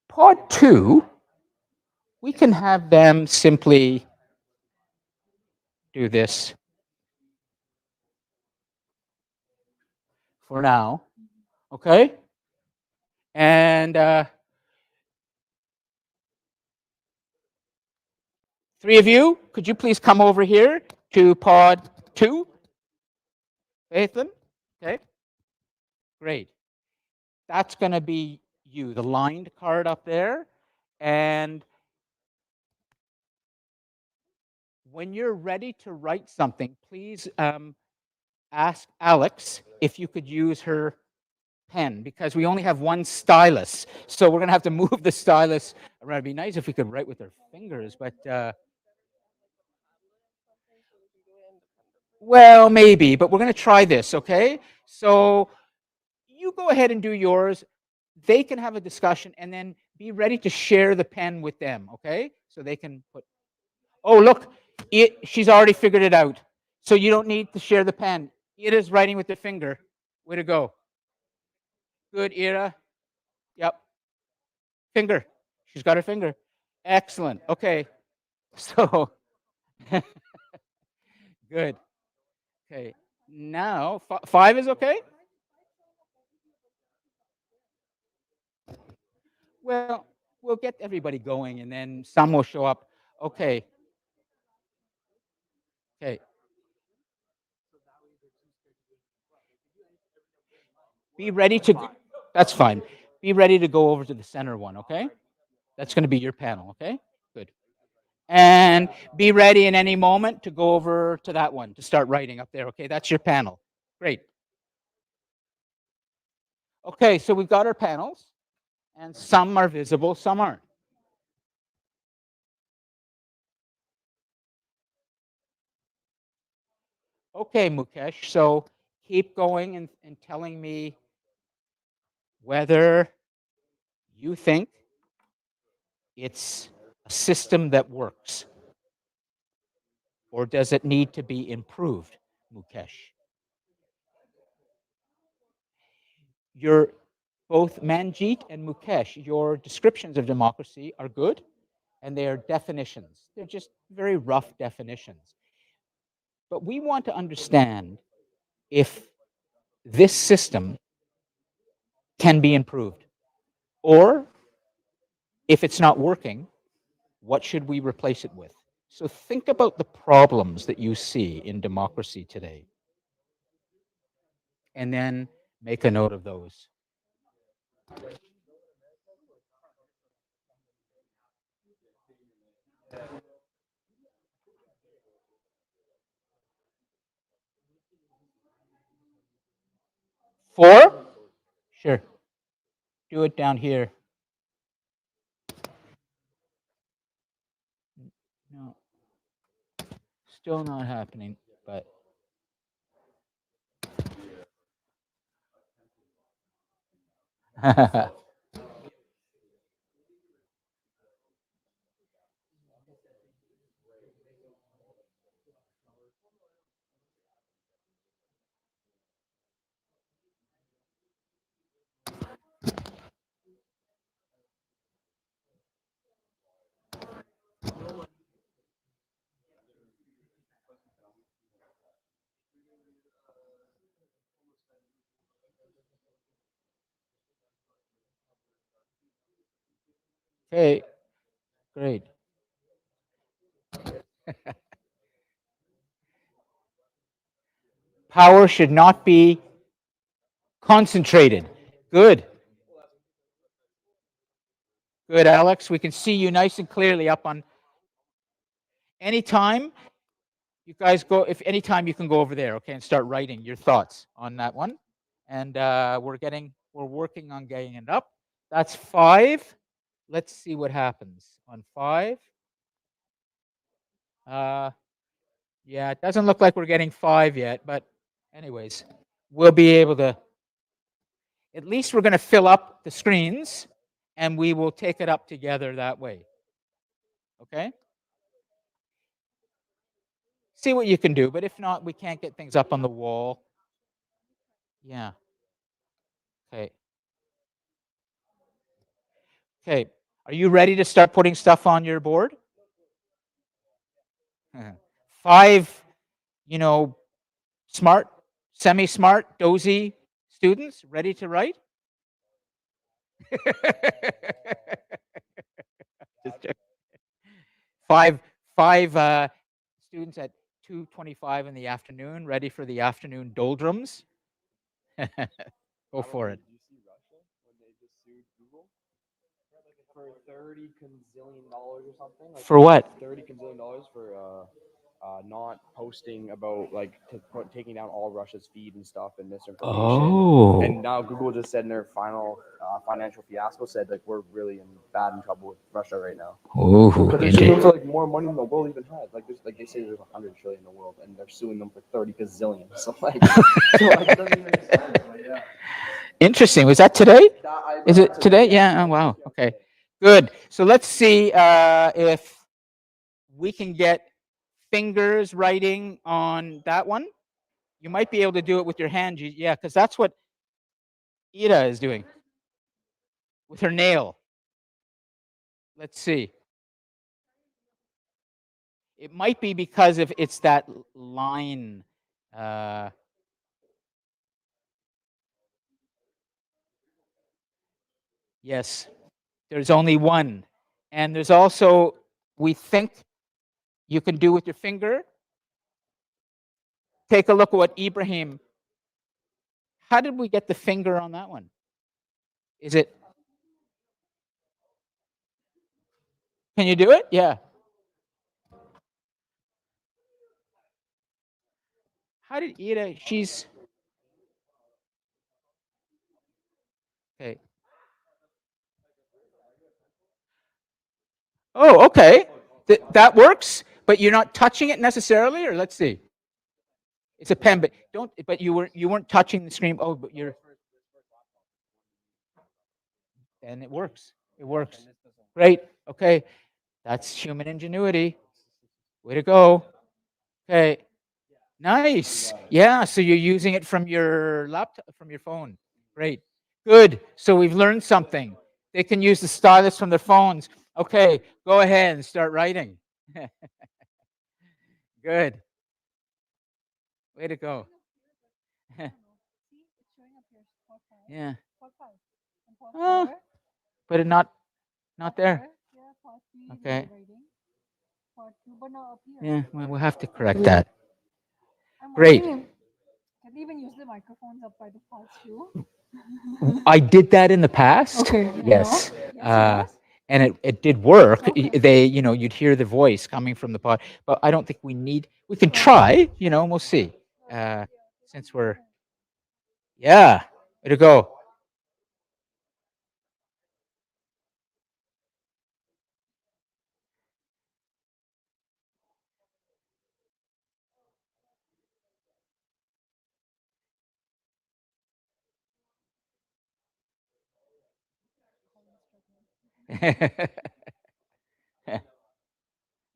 Pod 2, we can have them simply do this for now. Okay? And three of you, could you please come over here to pod 2? Ethan? Okay. Great. That's going to be you, the lined card up there. And when you're ready to write something, please ask Alex if you could use her pen, because we only have one stylus. So we're going to have to move the stylus around. It'd be nice if we could write with our fingers, but well, maybe, but we're going to try this, okay? So you go ahead and do yours. They can have a discussion, and then be ready to share the pen with them, okay? So they can put, oh, look, she's already figured it out. So you don't need to share the pen. It is writing with the finger. Way to go. Good, Ira. Yep. Finger. She's got her finger. Excellent. Okay. So, good. Okay. Now, 5 is okay? Well, we'll get everybody going, and then some will show up. Okay. Okay. Be ready to, that's fine. Be ready to go over to the center one, okay? That's going to be your panel, okay? Good. And be ready in any moment to go over to that one to start writing up there, okay? That's your panel. Great. Okay, so we've got our panels, and some are visible, some aren't. Okay, Mukesh, so keep going and telling me whether you think it's a system that works, or does it need to be improved, Mukesh? both Manjeet and Mukesh, your descriptions of democracy are good, and they are definitions. They're just very rough definitions. But we want to understand if this system can be improved, or if it's not working, what should we replace it with? So think about the problems that you see in democracy today, and then make a note of those. Four? Sure. Do it down here. No. Still not happening, but. Okay, great. Power should not be concentrated. Good. Good, Alex. We can see you nice and clearly up on. Anytime you guys go, if anytime you can go over there, okay, and start writing your thoughts on that one. And we're working on getting it up. That's 5. Let's see what happens on 5. Yeah, it doesn't look like we're getting 5 yet, but anyways, we'll be able to, at least we're going to fill up the screens and we will take it up together that way. Okay? See what you can do, but if not, we can't get things up on the wall. Yeah. Okay. Okay. Are you ready to start putting stuff on your board? 5, smart, semi-smart, dozy students ready to write? Just joking. Five students at 2:25 in the afternoon, ready for the afternoon doldrums. Go for it. Did you see Russia when they just sued Google for $30 gazillion or something? Like, For what? $30 gazillion for not posting about taking down all Russia's feed and stuff and misinformation. Oh. And now Google just said in their final financial fiasco said we're really in trouble with Russia right now. Oh, Because they're suing them for more money than the world even has. They say there's 100 trillion in the world, and they're suing them for 30 gazillion. So it doesn't even make sense. Yeah. Interesting. Was that today? Is it today? Yeah. Oh, wow. Okay. Good. So let's see if we can get fingers writing on that one. You might be able to do it with your hand. Yeah, because that's what Ida is doing with her nail. Let's see. It might be because of it's that line. Yes, there's only one. And there's also, we think you can do with your finger. Take a look at what Ibrahim. How did we get the finger on that one? Is it? Can you do it? Yeah. How did Ida? She's. Okay. Oh, okay. That works, but you're not touching it necessarily, or let's see. It's a pen, but don't. But you weren't touching the screen. Oh, but you're. And it works. It works. Great. Okay. That's human ingenuity. Way to go. Okay. Nice. Yeah. So you're using it from your laptop, from your phone. Great. Good. So we've learned something. They can use the stylus from their phones. Okay, go ahead and start writing. Good. Way to go. Yeah. Oh, but it not there. Okay. Yeah, well, we'll have to correct that. Great. Can they even use the microphones up by default too? I did that in the past. Okay. Yes. Yes, And it did work. Okay. They, you'd hear the voice coming from the pod, but I don't think we can try, and we'll see. Since we're, yeah, way to go.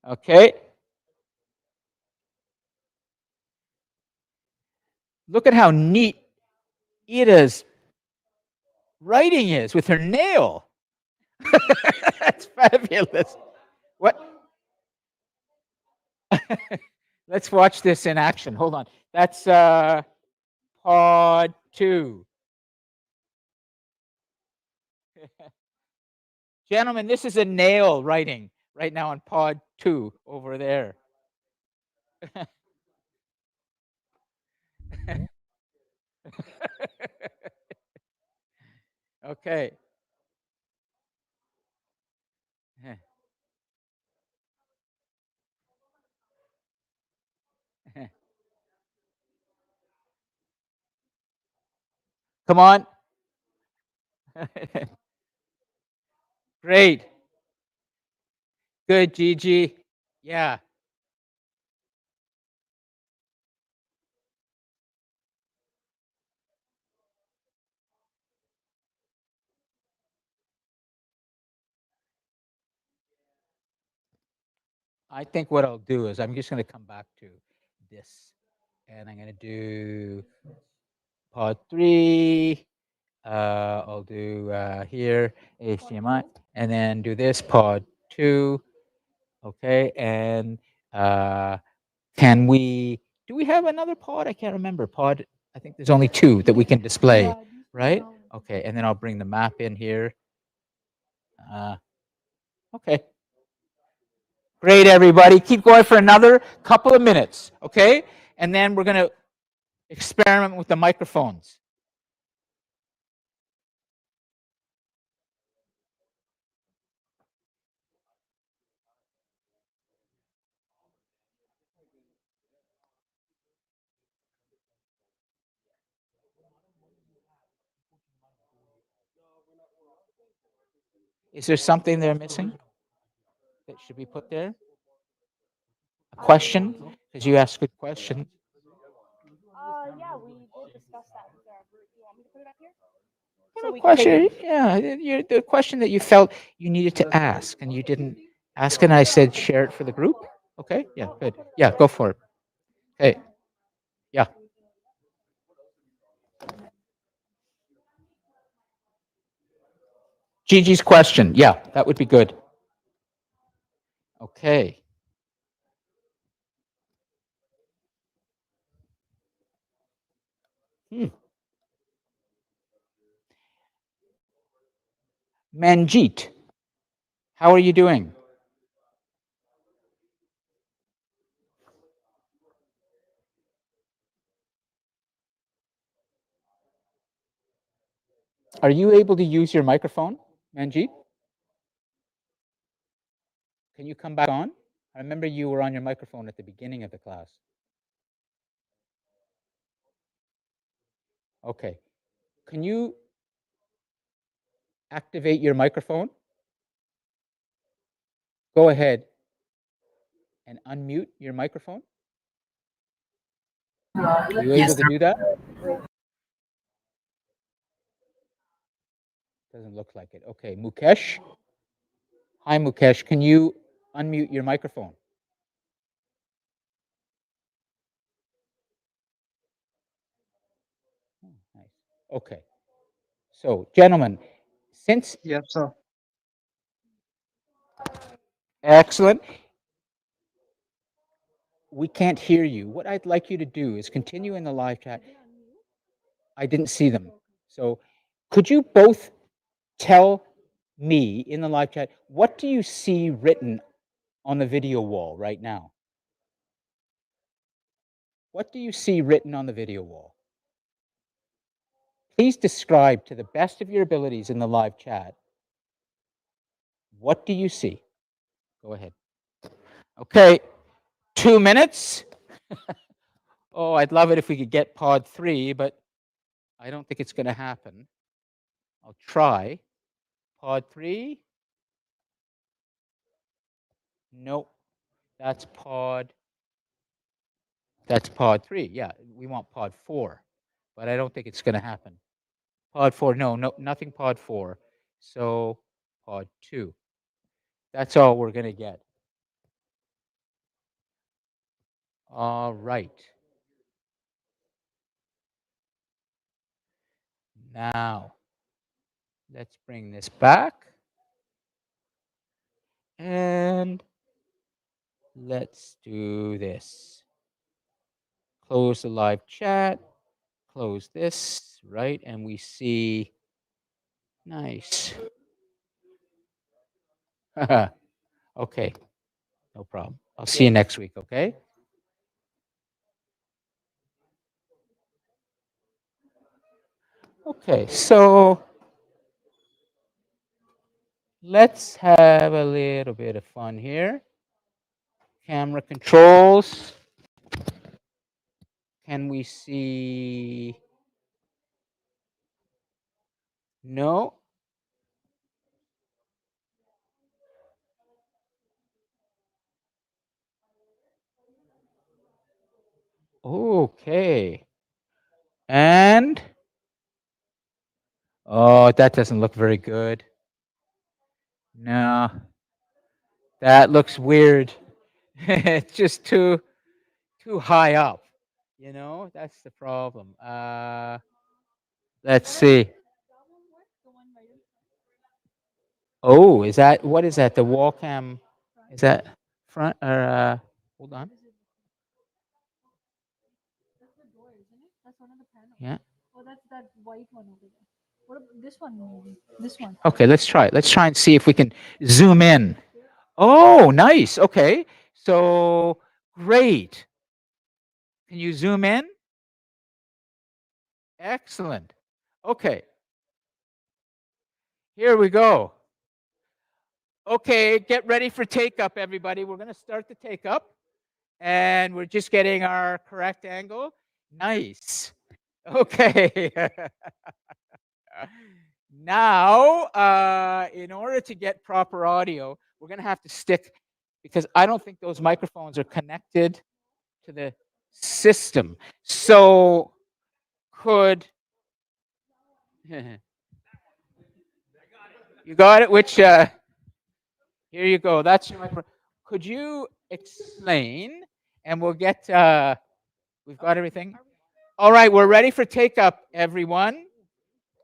Okay. Look at how neat Ida's writing is with her nail. That's fabulous. What? Let's watch this in action. Hold on. That's pod 2. Gentlemen, this is a nail writing right now on pod 2 over there. Okay. Come on. Great. Good, Gigi. Yeah. I think what I'll do is I'm just going to come back to this, and I'm going to do pod 3. I'll do here HDMI, and then do this pod 2. Okay, and can we? Do we have another pod? I can't remember. Pod. I think there's only 2 that we can display, right? Okay, and then I'll bring the map in here. Okay. Great, everybody. Keep going for another couple of minutes, okay? And then we're going to experiment with the microphones. Is there something they're missing that should be put there? A question? Because you asked good questions. Yeah, we did discuss that with our group. You want me to put it up here? Question, the question that you felt you needed to ask and you didn't ask, and I said share it for the group. Okay, yeah, good. Yeah, go for it. Okay, yeah. Gigi's question, yeah, that would be good. Okay. Manjeet, how are you doing? Are you able to use your microphone, Manjeet? Can you come back on? I remember you were on your microphone at the beginning of the class. Okay. Can you activate your microphone? Go ahead and unmute your microphone. Are you able to do that? Doesn't look like it. Okay, Mukesh. Hi, Mukesh. Can you unmute your microphone? Oh, nice. Okay. So, gentlemen, since Yep. So excellent, we can't hear you. What I'd like you to do is continue in the live chat. I didn't see them. So, could you both tell me in the live chat, what do you see written on the video wall right now? What do you see written on the video wall? Please describe to the best of your abilities in the live chat. What do you see? Go ahead. Okay, 2 minutes. Oh, I'd love it if we could get pod 3, but I don't think it's going to happen. I'll try. Pod 3. Nope. That's pod 3. Yeah, we want pod 4, but I don't think it's going to happen. Pod 4, no, nothing pod 4. So pod 2. That's all we're going to get. All right. Now, let's bring this back. And let's do this. Close the live chat. Close this, right? And we see, nice. Okay, no problem. I'll see you next week, okay? Okay, so let's have a little bit of fun here. Camera controls. Can we see? No. Okay. And oh, that doesn't look very good. No. That looks weird. It's just too high up. You know, that's the problem. Let's see. Oh, is that what is that? The wall cam? Is that front or hold on? That's the door, isn't it? That's one of the panels. Yeah. Oh, that's that white one over there. What about this one maybe? This one. Okay, let's try it. Let's try and see if we can zoom in. Oh, nice. Okay. So great. Can you zoom in? Excellent. Okay. Here we go. Okay, get ready for take up, everybody. We're going to start the take up. And we're just getting our correct angle. Nice. Okay. Now, in order to get proper audio, we're going to have to stick, because I don't think those microphones are connected to the system. So could you got it? Which here you go. That's your microphone. Could you explain? And we'll get. We've got everything. All right, we're ready for take up, everyone.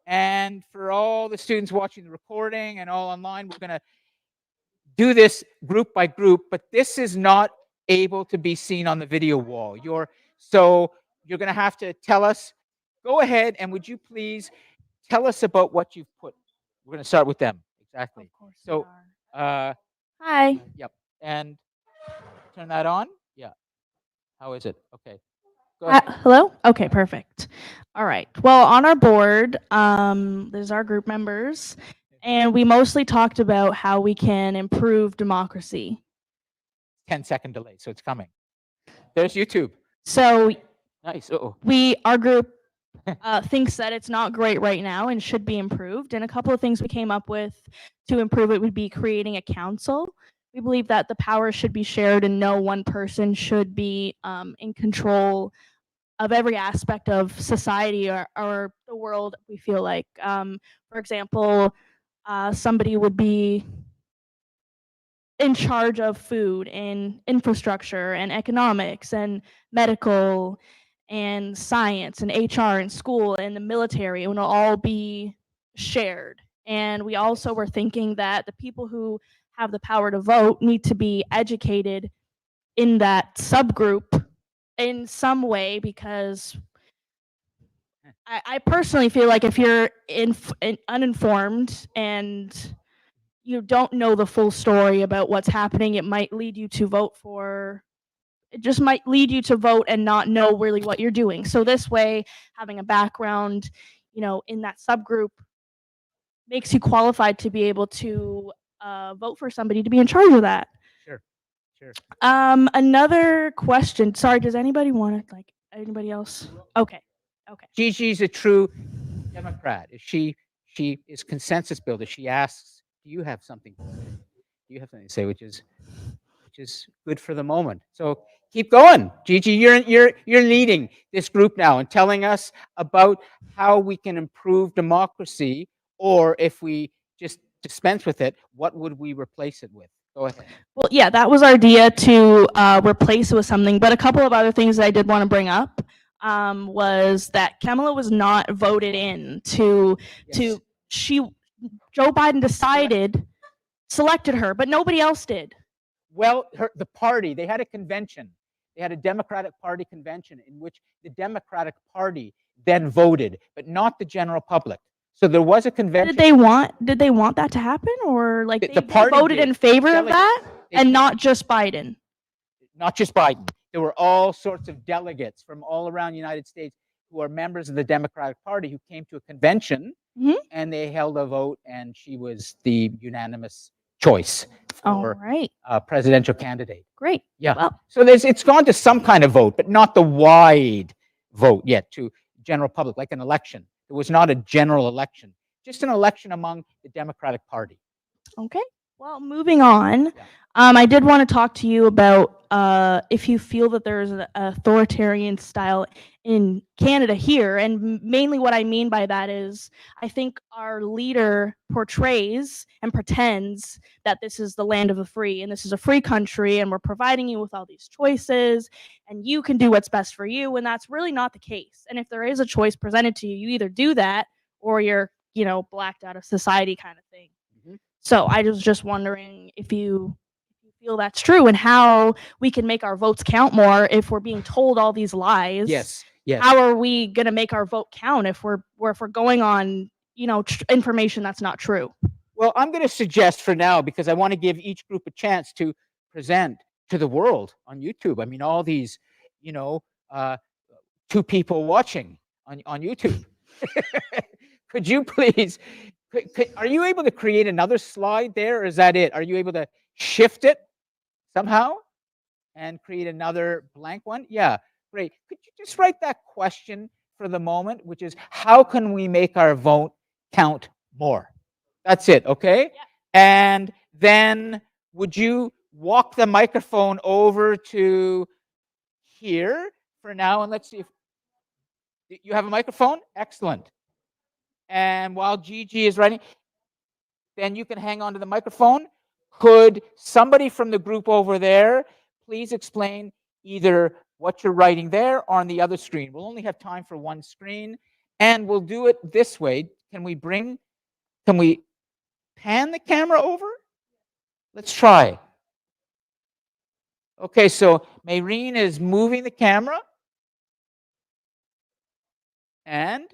And for all the students watching the recording and all online, we're going to do this group by group, but this is not able to be seen on the video wall. So you're going to have to tell us. Go ahead, and would you please tell us about what you've put? We're going to start with them. Exactly. Of course. So, Hi. yep. And turn that on. Yeah. How is it? Okay. Go ahead. Hello? Okay, perfect. All right. Well, on our board, there's our group members, and we mostly talked about how we can improve democracy. 10-second delay, so it's coming. There's YouTube. So Nice. our group thinks that it's not great right now and should be improved. And a couple of things we came up with to improve it would be creating a council. We believe that the power should be shared and no one person should be in control of every aspect of society or the world, we feel like. For example, somebody would be in charge of food and infrastructure and economics and medical and science and HR and school and the military. It would all be shared. And we also were thinking that the people who have the power to vote need to be educated in that subgroup in some way, because I personally feel like if you're uninformed and you don't know the full story about what's happening, it might lead you to vote for it just might lead you to vote and not know really what you're doing. So this way, having a background, in that subgroup makes you qualified to be able to vote for somebody to be in charge of that. Sure. Sure. Another question. Sorry, does anybody want to anybody else? Okay. Okay. Gigi's a true Democrat. She is consensus builder. She asks, "Do you have something to say? Do you have something to say?" Which is good for the moment. So keep going, Gigi. You're leading this group now and telling us about how we can improve democracy, or if we just dispense with it, what would we replace it with? Go ahead. Well, yeah, that was our idea to replace it with something. But a couple of other things that I did want to bring up was that Kamala was not voted in to Yes. Joe Biden selected her, but nobody else did. Well, the party, they had a convention. They had a Democratic Party convention in which the Democratic Party then voted, but not the general public. So there was a convention. Did they want that to happen, or like The they party voted did. in favor of Delegates. that They- and not just Biden? Not just Biden. There were all sorts of delegates from all around the United States who are members of the Democratic Party who came to a convention, Mhm. and they held a vote, and she was the unanimous choice All for right, presidential candidate. great. Yeah. Well, So it's gone to some kind of vote, but not the wide vote yet to general public, like an election. It was not a general election, just an election among the Democratic Party. okay. Well, moving on. Yeah. I did want to talk to you about if you feel that there's an authoritarian style in Canada here, and mainly what I mean by that is I think our leader portrays and pretends that this is the land of the free and this is a free country and we're providing you with all these choices and you can do what's best for you, and that's really not the case. And if there is a choice presented to you, you either do that or you're blacked out of society kind of thing. Mhm. So I was just wondering if you feel that's true and how we can make our votes count more if we're being told all these lies. Yes. Yes. How are we going to make our vote count if we're going on, information that's not true? Well, I'm going to suggest for now, because I want to give each group a chance to present to the world on YouTube. I mean, all these, two people watching on YouTube. Could you please, are you able to create another slide there, or is that it? Are you able to shift it somehow and create another blank one? Yeah, great. Could you just write that question for the moment, which is, how can we make our vote count more? That's it, okay? Yeah. And then would you walk the microphone over to here for now, and let's see if you have a microphone? Excellent. And while Gigi is writing, then you can hang on to the microphone. Could somebody from the group over there please explain either what you're writing there or on the other screen? We'll only have time for one screen, and we'll do it this way. Can we pan the camera over? Let's try. Okay, so Maureen is moving the camera. And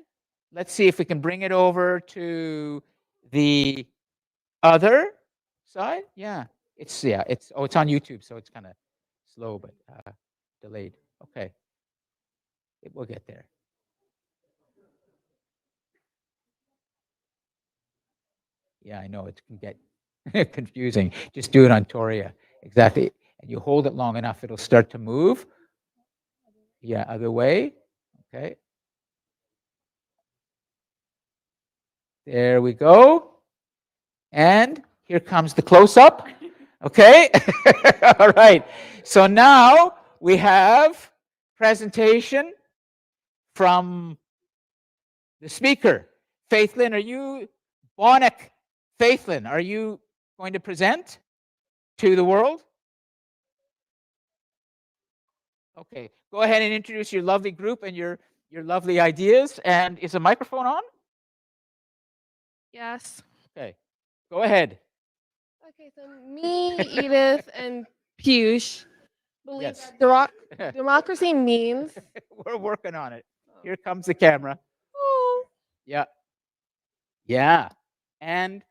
let's see if we can bring it over to the other side. Yeah, it's on YouTube, so it's kind of slow, but delayed. Okay, we'll get there. Yeah, I know it can get confusing. Just do it on Toria. Exactly. And you hold it long enough, it'll start to move. Yeah, other way. Okay. There we go. And here comes the close-up. Okay. All right. So now we have presentation from the speaker. Faithlyn, Bonnick Faithlyn, are you going to present to the world? Okay. Go ahead and introduce your lovely group and your lovely ideas. And is the microphone on? Yes. Okay, go ahead. Okay, so me, Edith, and Piyush believe Yes. that democracy means. We're working on it. Here comes the camera. Oh, Yeah. Yeah. And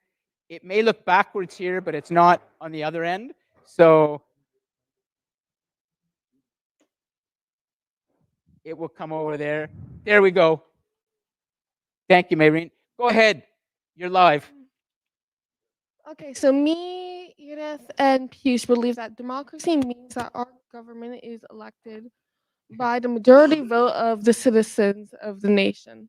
it may look backwards here, but it's not on the other end. So it will come over there. There we go. Thank you, Maureen. Go ahead. You're live. okay, so me, Edith, and Piyush believe that democracy means that our government is elected by the majority vote of the citizens of the nation.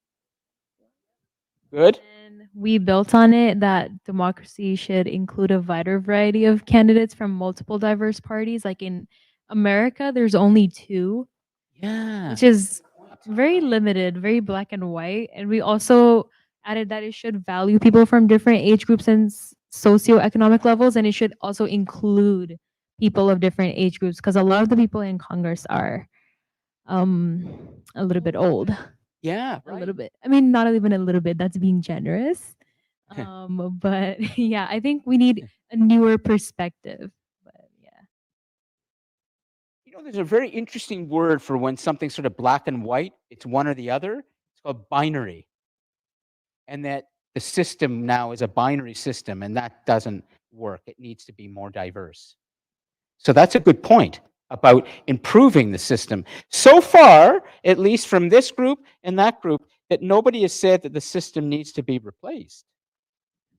Good. And we built on it that democracy should include a wider variety of candidates from multiple diverse parties. Like in America, there's only two, Yeah. which is very limited, very black and white. And we also added that it should value people from different age groups and socioeconomic levels, and it should also include people of different age groups because a lot of the people in Congress are a little bit old. Yeah. A Right. little bit. I mean, not even a little bit. That's being generous. But yeah, I think we need a newer perspective. But yeah. You know, there's a very interesting word for when something's sort of black and white. It's one or the other. It's called binary. And that the system now is a binary system, and that doesn't work. It needs to be more diverse. So that's a good point about improving the system. So far, at least from this group and that group, that nobody has said that the system needs to be replaced.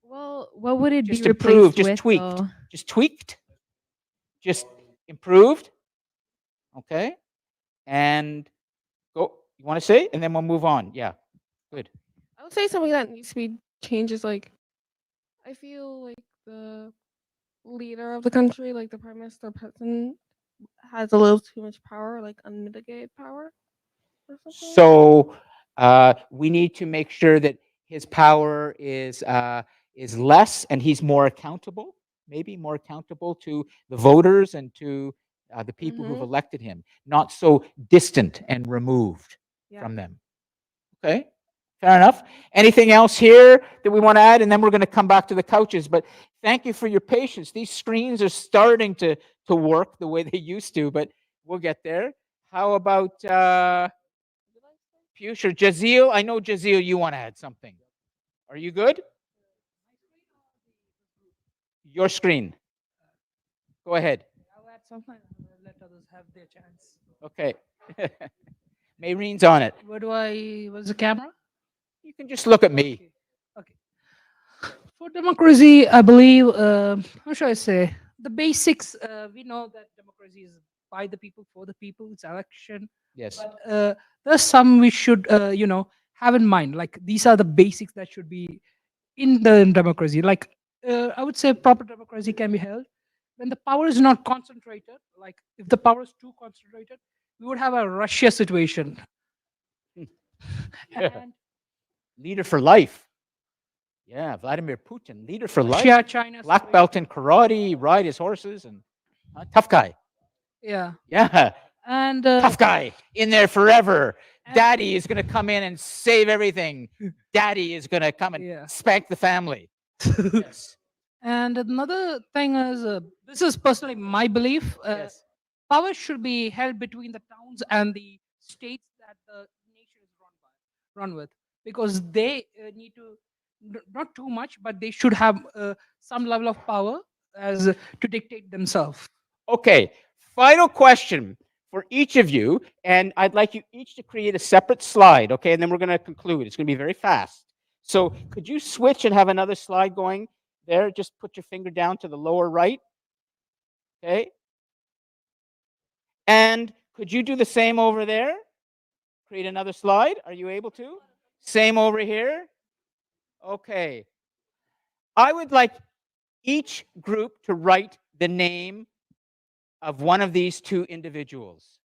Well, what would it Just be improved, replaced just with tweaked, though? just tweaked, just improved. Okay. And go, you want to say? And then we'll move on. Yeah. Good. I would say something that needs to be changed is like, I feel like the leader of the country, like the prime minister, president, has a little too much power, like unmitigated power or something. So we need to make sure that his power is less and he's more accountable, maybe more accountable to the voters and to the people who've elected him, not so distant and removed from them. Okay, fair enough. Anything else here that we want to add? And then we're going to come back to the couches. But thank you for your patience. These screens are starting to work the way they used to, but we'll get there. How about Piyush or Jazeel? I know, Jazeel, you want to add something. Are you good? Your screen. Go ahead. I'll add something. Let others have their chance. Okay. Maureen's on it. Where do I? What's the camera? You can just look at me. Okay. For democracy, I believe. How should I say? The basics. We know that democracy is by the people, for the people. It's election. Yes. But there's some we should, have in mind. Like these are the basics that should be in the democracy. Like I would say, proper democracy can be held when the power is not concentrated. Like if the power is too concentrated, we would have a Russia situation. And Leader for life. Yeah, Vladimir Putin, leader for life. Russia, China, Black belt in karate, ride his horses, and tough guy. yeah, Yeah, and tough guy in there forever. Daddy is going to come in and save everything. Daddy is going to come and Yeah. spank the family. Yes. And another thing is, this is personally my belief. Yes. Power should be held between the towns and the states that the nation is run with, because they need to not too much, but they should have some level of power as to dictate themselves. Okay, final question for each of you, and I'd like you each to create a separate slide, okay? And then we're going to conclude. It's going to be very fast. So could you switch and have another slide going there? Just put your finger down to the lower right, okay? And could you do the same over there? Create another slide. Are you able to? Same over here. Okay. I would like each group to write the name of one of these two individuals.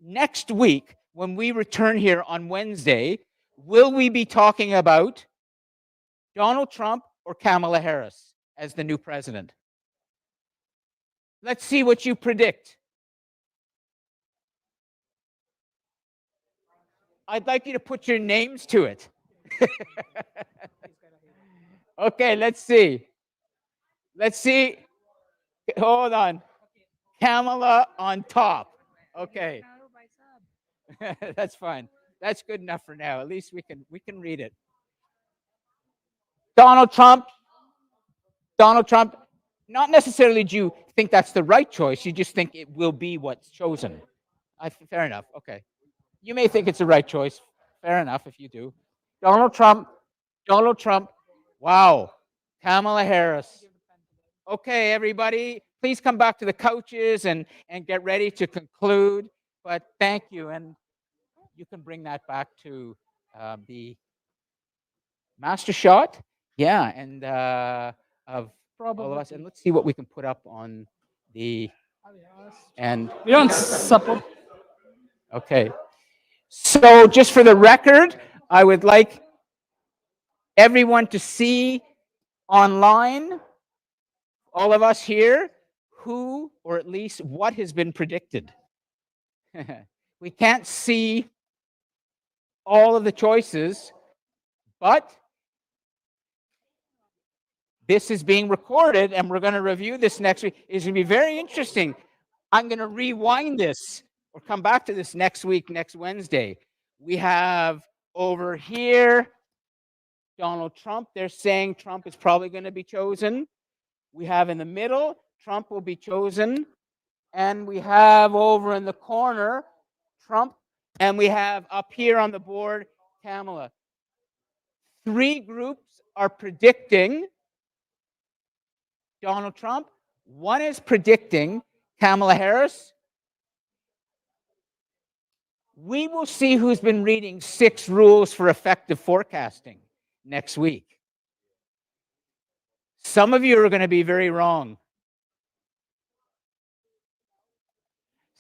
Next week, when we return here on Wednesday, will we be talking about Donald Trump or Kamala Harris as the new president? Let's see what you predict. I'd like you to put your names to it. Okay, let's see. Let's see. Hold on. Kamala on top. Okay. That's fine. That's good enough for now. At least we can read it. Donald Trump. Donald Trump. Not necessarily do you think that's the right choice. You just think it will be what's chosen. Fair enough. Okay. You may think it's the right choice. Fair enough if you do. Donald Trump. Donald Trump. Wow. Kamala Harris. Okay, everybody, please come back to the couches and get ready to conclude. But thank you, and you can bring that back to the master shot. Yeah, and of all of us, and let's see what we can put up on the and We don't support. okay. So just for the record, I would like everyone to see online, all of us here, who or at least what has been predicted. We can't see all of the choices, but this is being recorded and we're going to review this next week. It's going to be very interesting. I'm going to rewind this or come back to this next week, next Wednesday. We have over here Donald Trump. They're saying Trump is probably going to be chosen. We have in the middle, Trump will be chosen. And we have over in the corner, Trump. And we have up here on the board, Kamala. 3 groups are predicting Donald Trump. 1 is predicting Kamala Harris. We will see who's been reading 6 rules for effective forecasting next week. Some of you are going to be very wrong.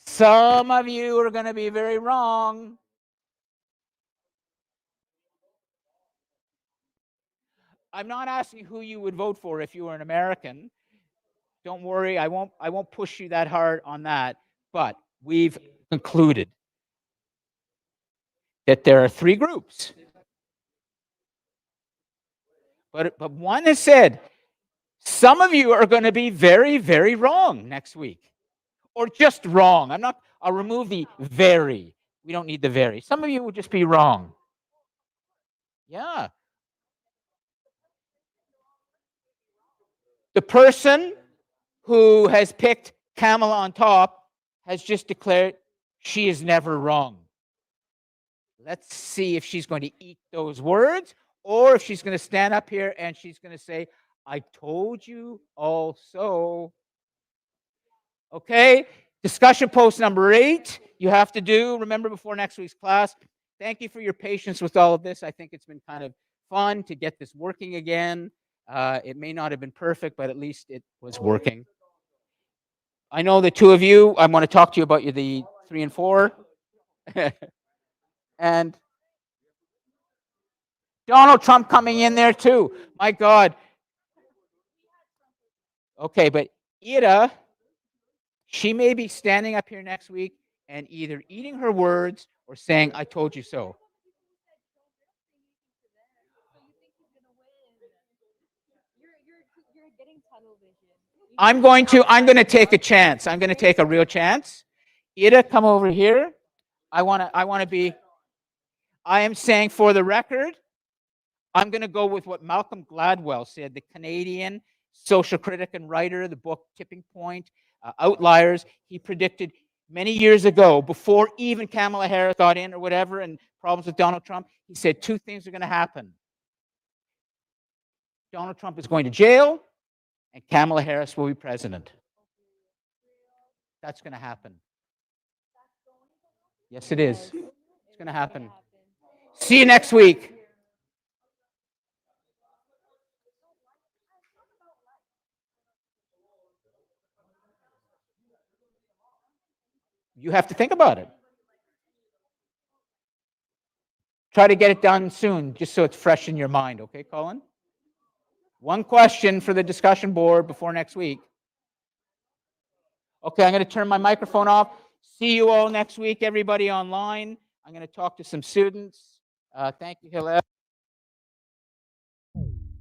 Some of you are going to be very wrong. I'm not asking who you would vote for if you were an American. Don't worry, I won't push you that hard on that. But we've concluded that there are 3 groups. But 1 has said, some of you are going to be very, very wrong next week. Or just wrong. I'll remove the very. We don't need the very. Some of you will just be wrong. Yeah. The person who has picked Kamala on top has just declared she is never wrong. Let's see if she's going to eat those words or if she's going to stand up here and she's going to say, I told you also. Okay, discussion post number 8. You have to do, remember, before next week's class. Thank you for your patience with all of this. I think it's been kind of fun to get this working again. It may not have been perfect, but at least it was working. I know the 2 of you, I want to talk to you about the 3 and 4. And Donald Trump coming in there too. My God. Okay, but Ida, she may be standing up here next week and either eating her words or saying, I told you so. I'm going to take a chance. I'm going to take a real chance. Ida, come over here. I am saying for the record, I'm going to go with what Malcolm Gladwell said, the Canadian social critic and writer, the book Tipping Point, Outliers. He predicted many years ago, before even Kamala Harris got in or whatever, and problems with Donald Trump, he said 2 things are going to happen. Donald Trump is going to jail, and Kamala Harris will be president. That's going to happen. Yes, it is. It's going to happen. See you next week. You have to think about it. Try to get it done soon, just so it's fresh in your mind. Okay, Colin? 1 question for the discussion board before next week. Okay, I'm going to turn my microphone off. See you all next week, everybody online. I'm going to talk to some students. Thank you, Hillel.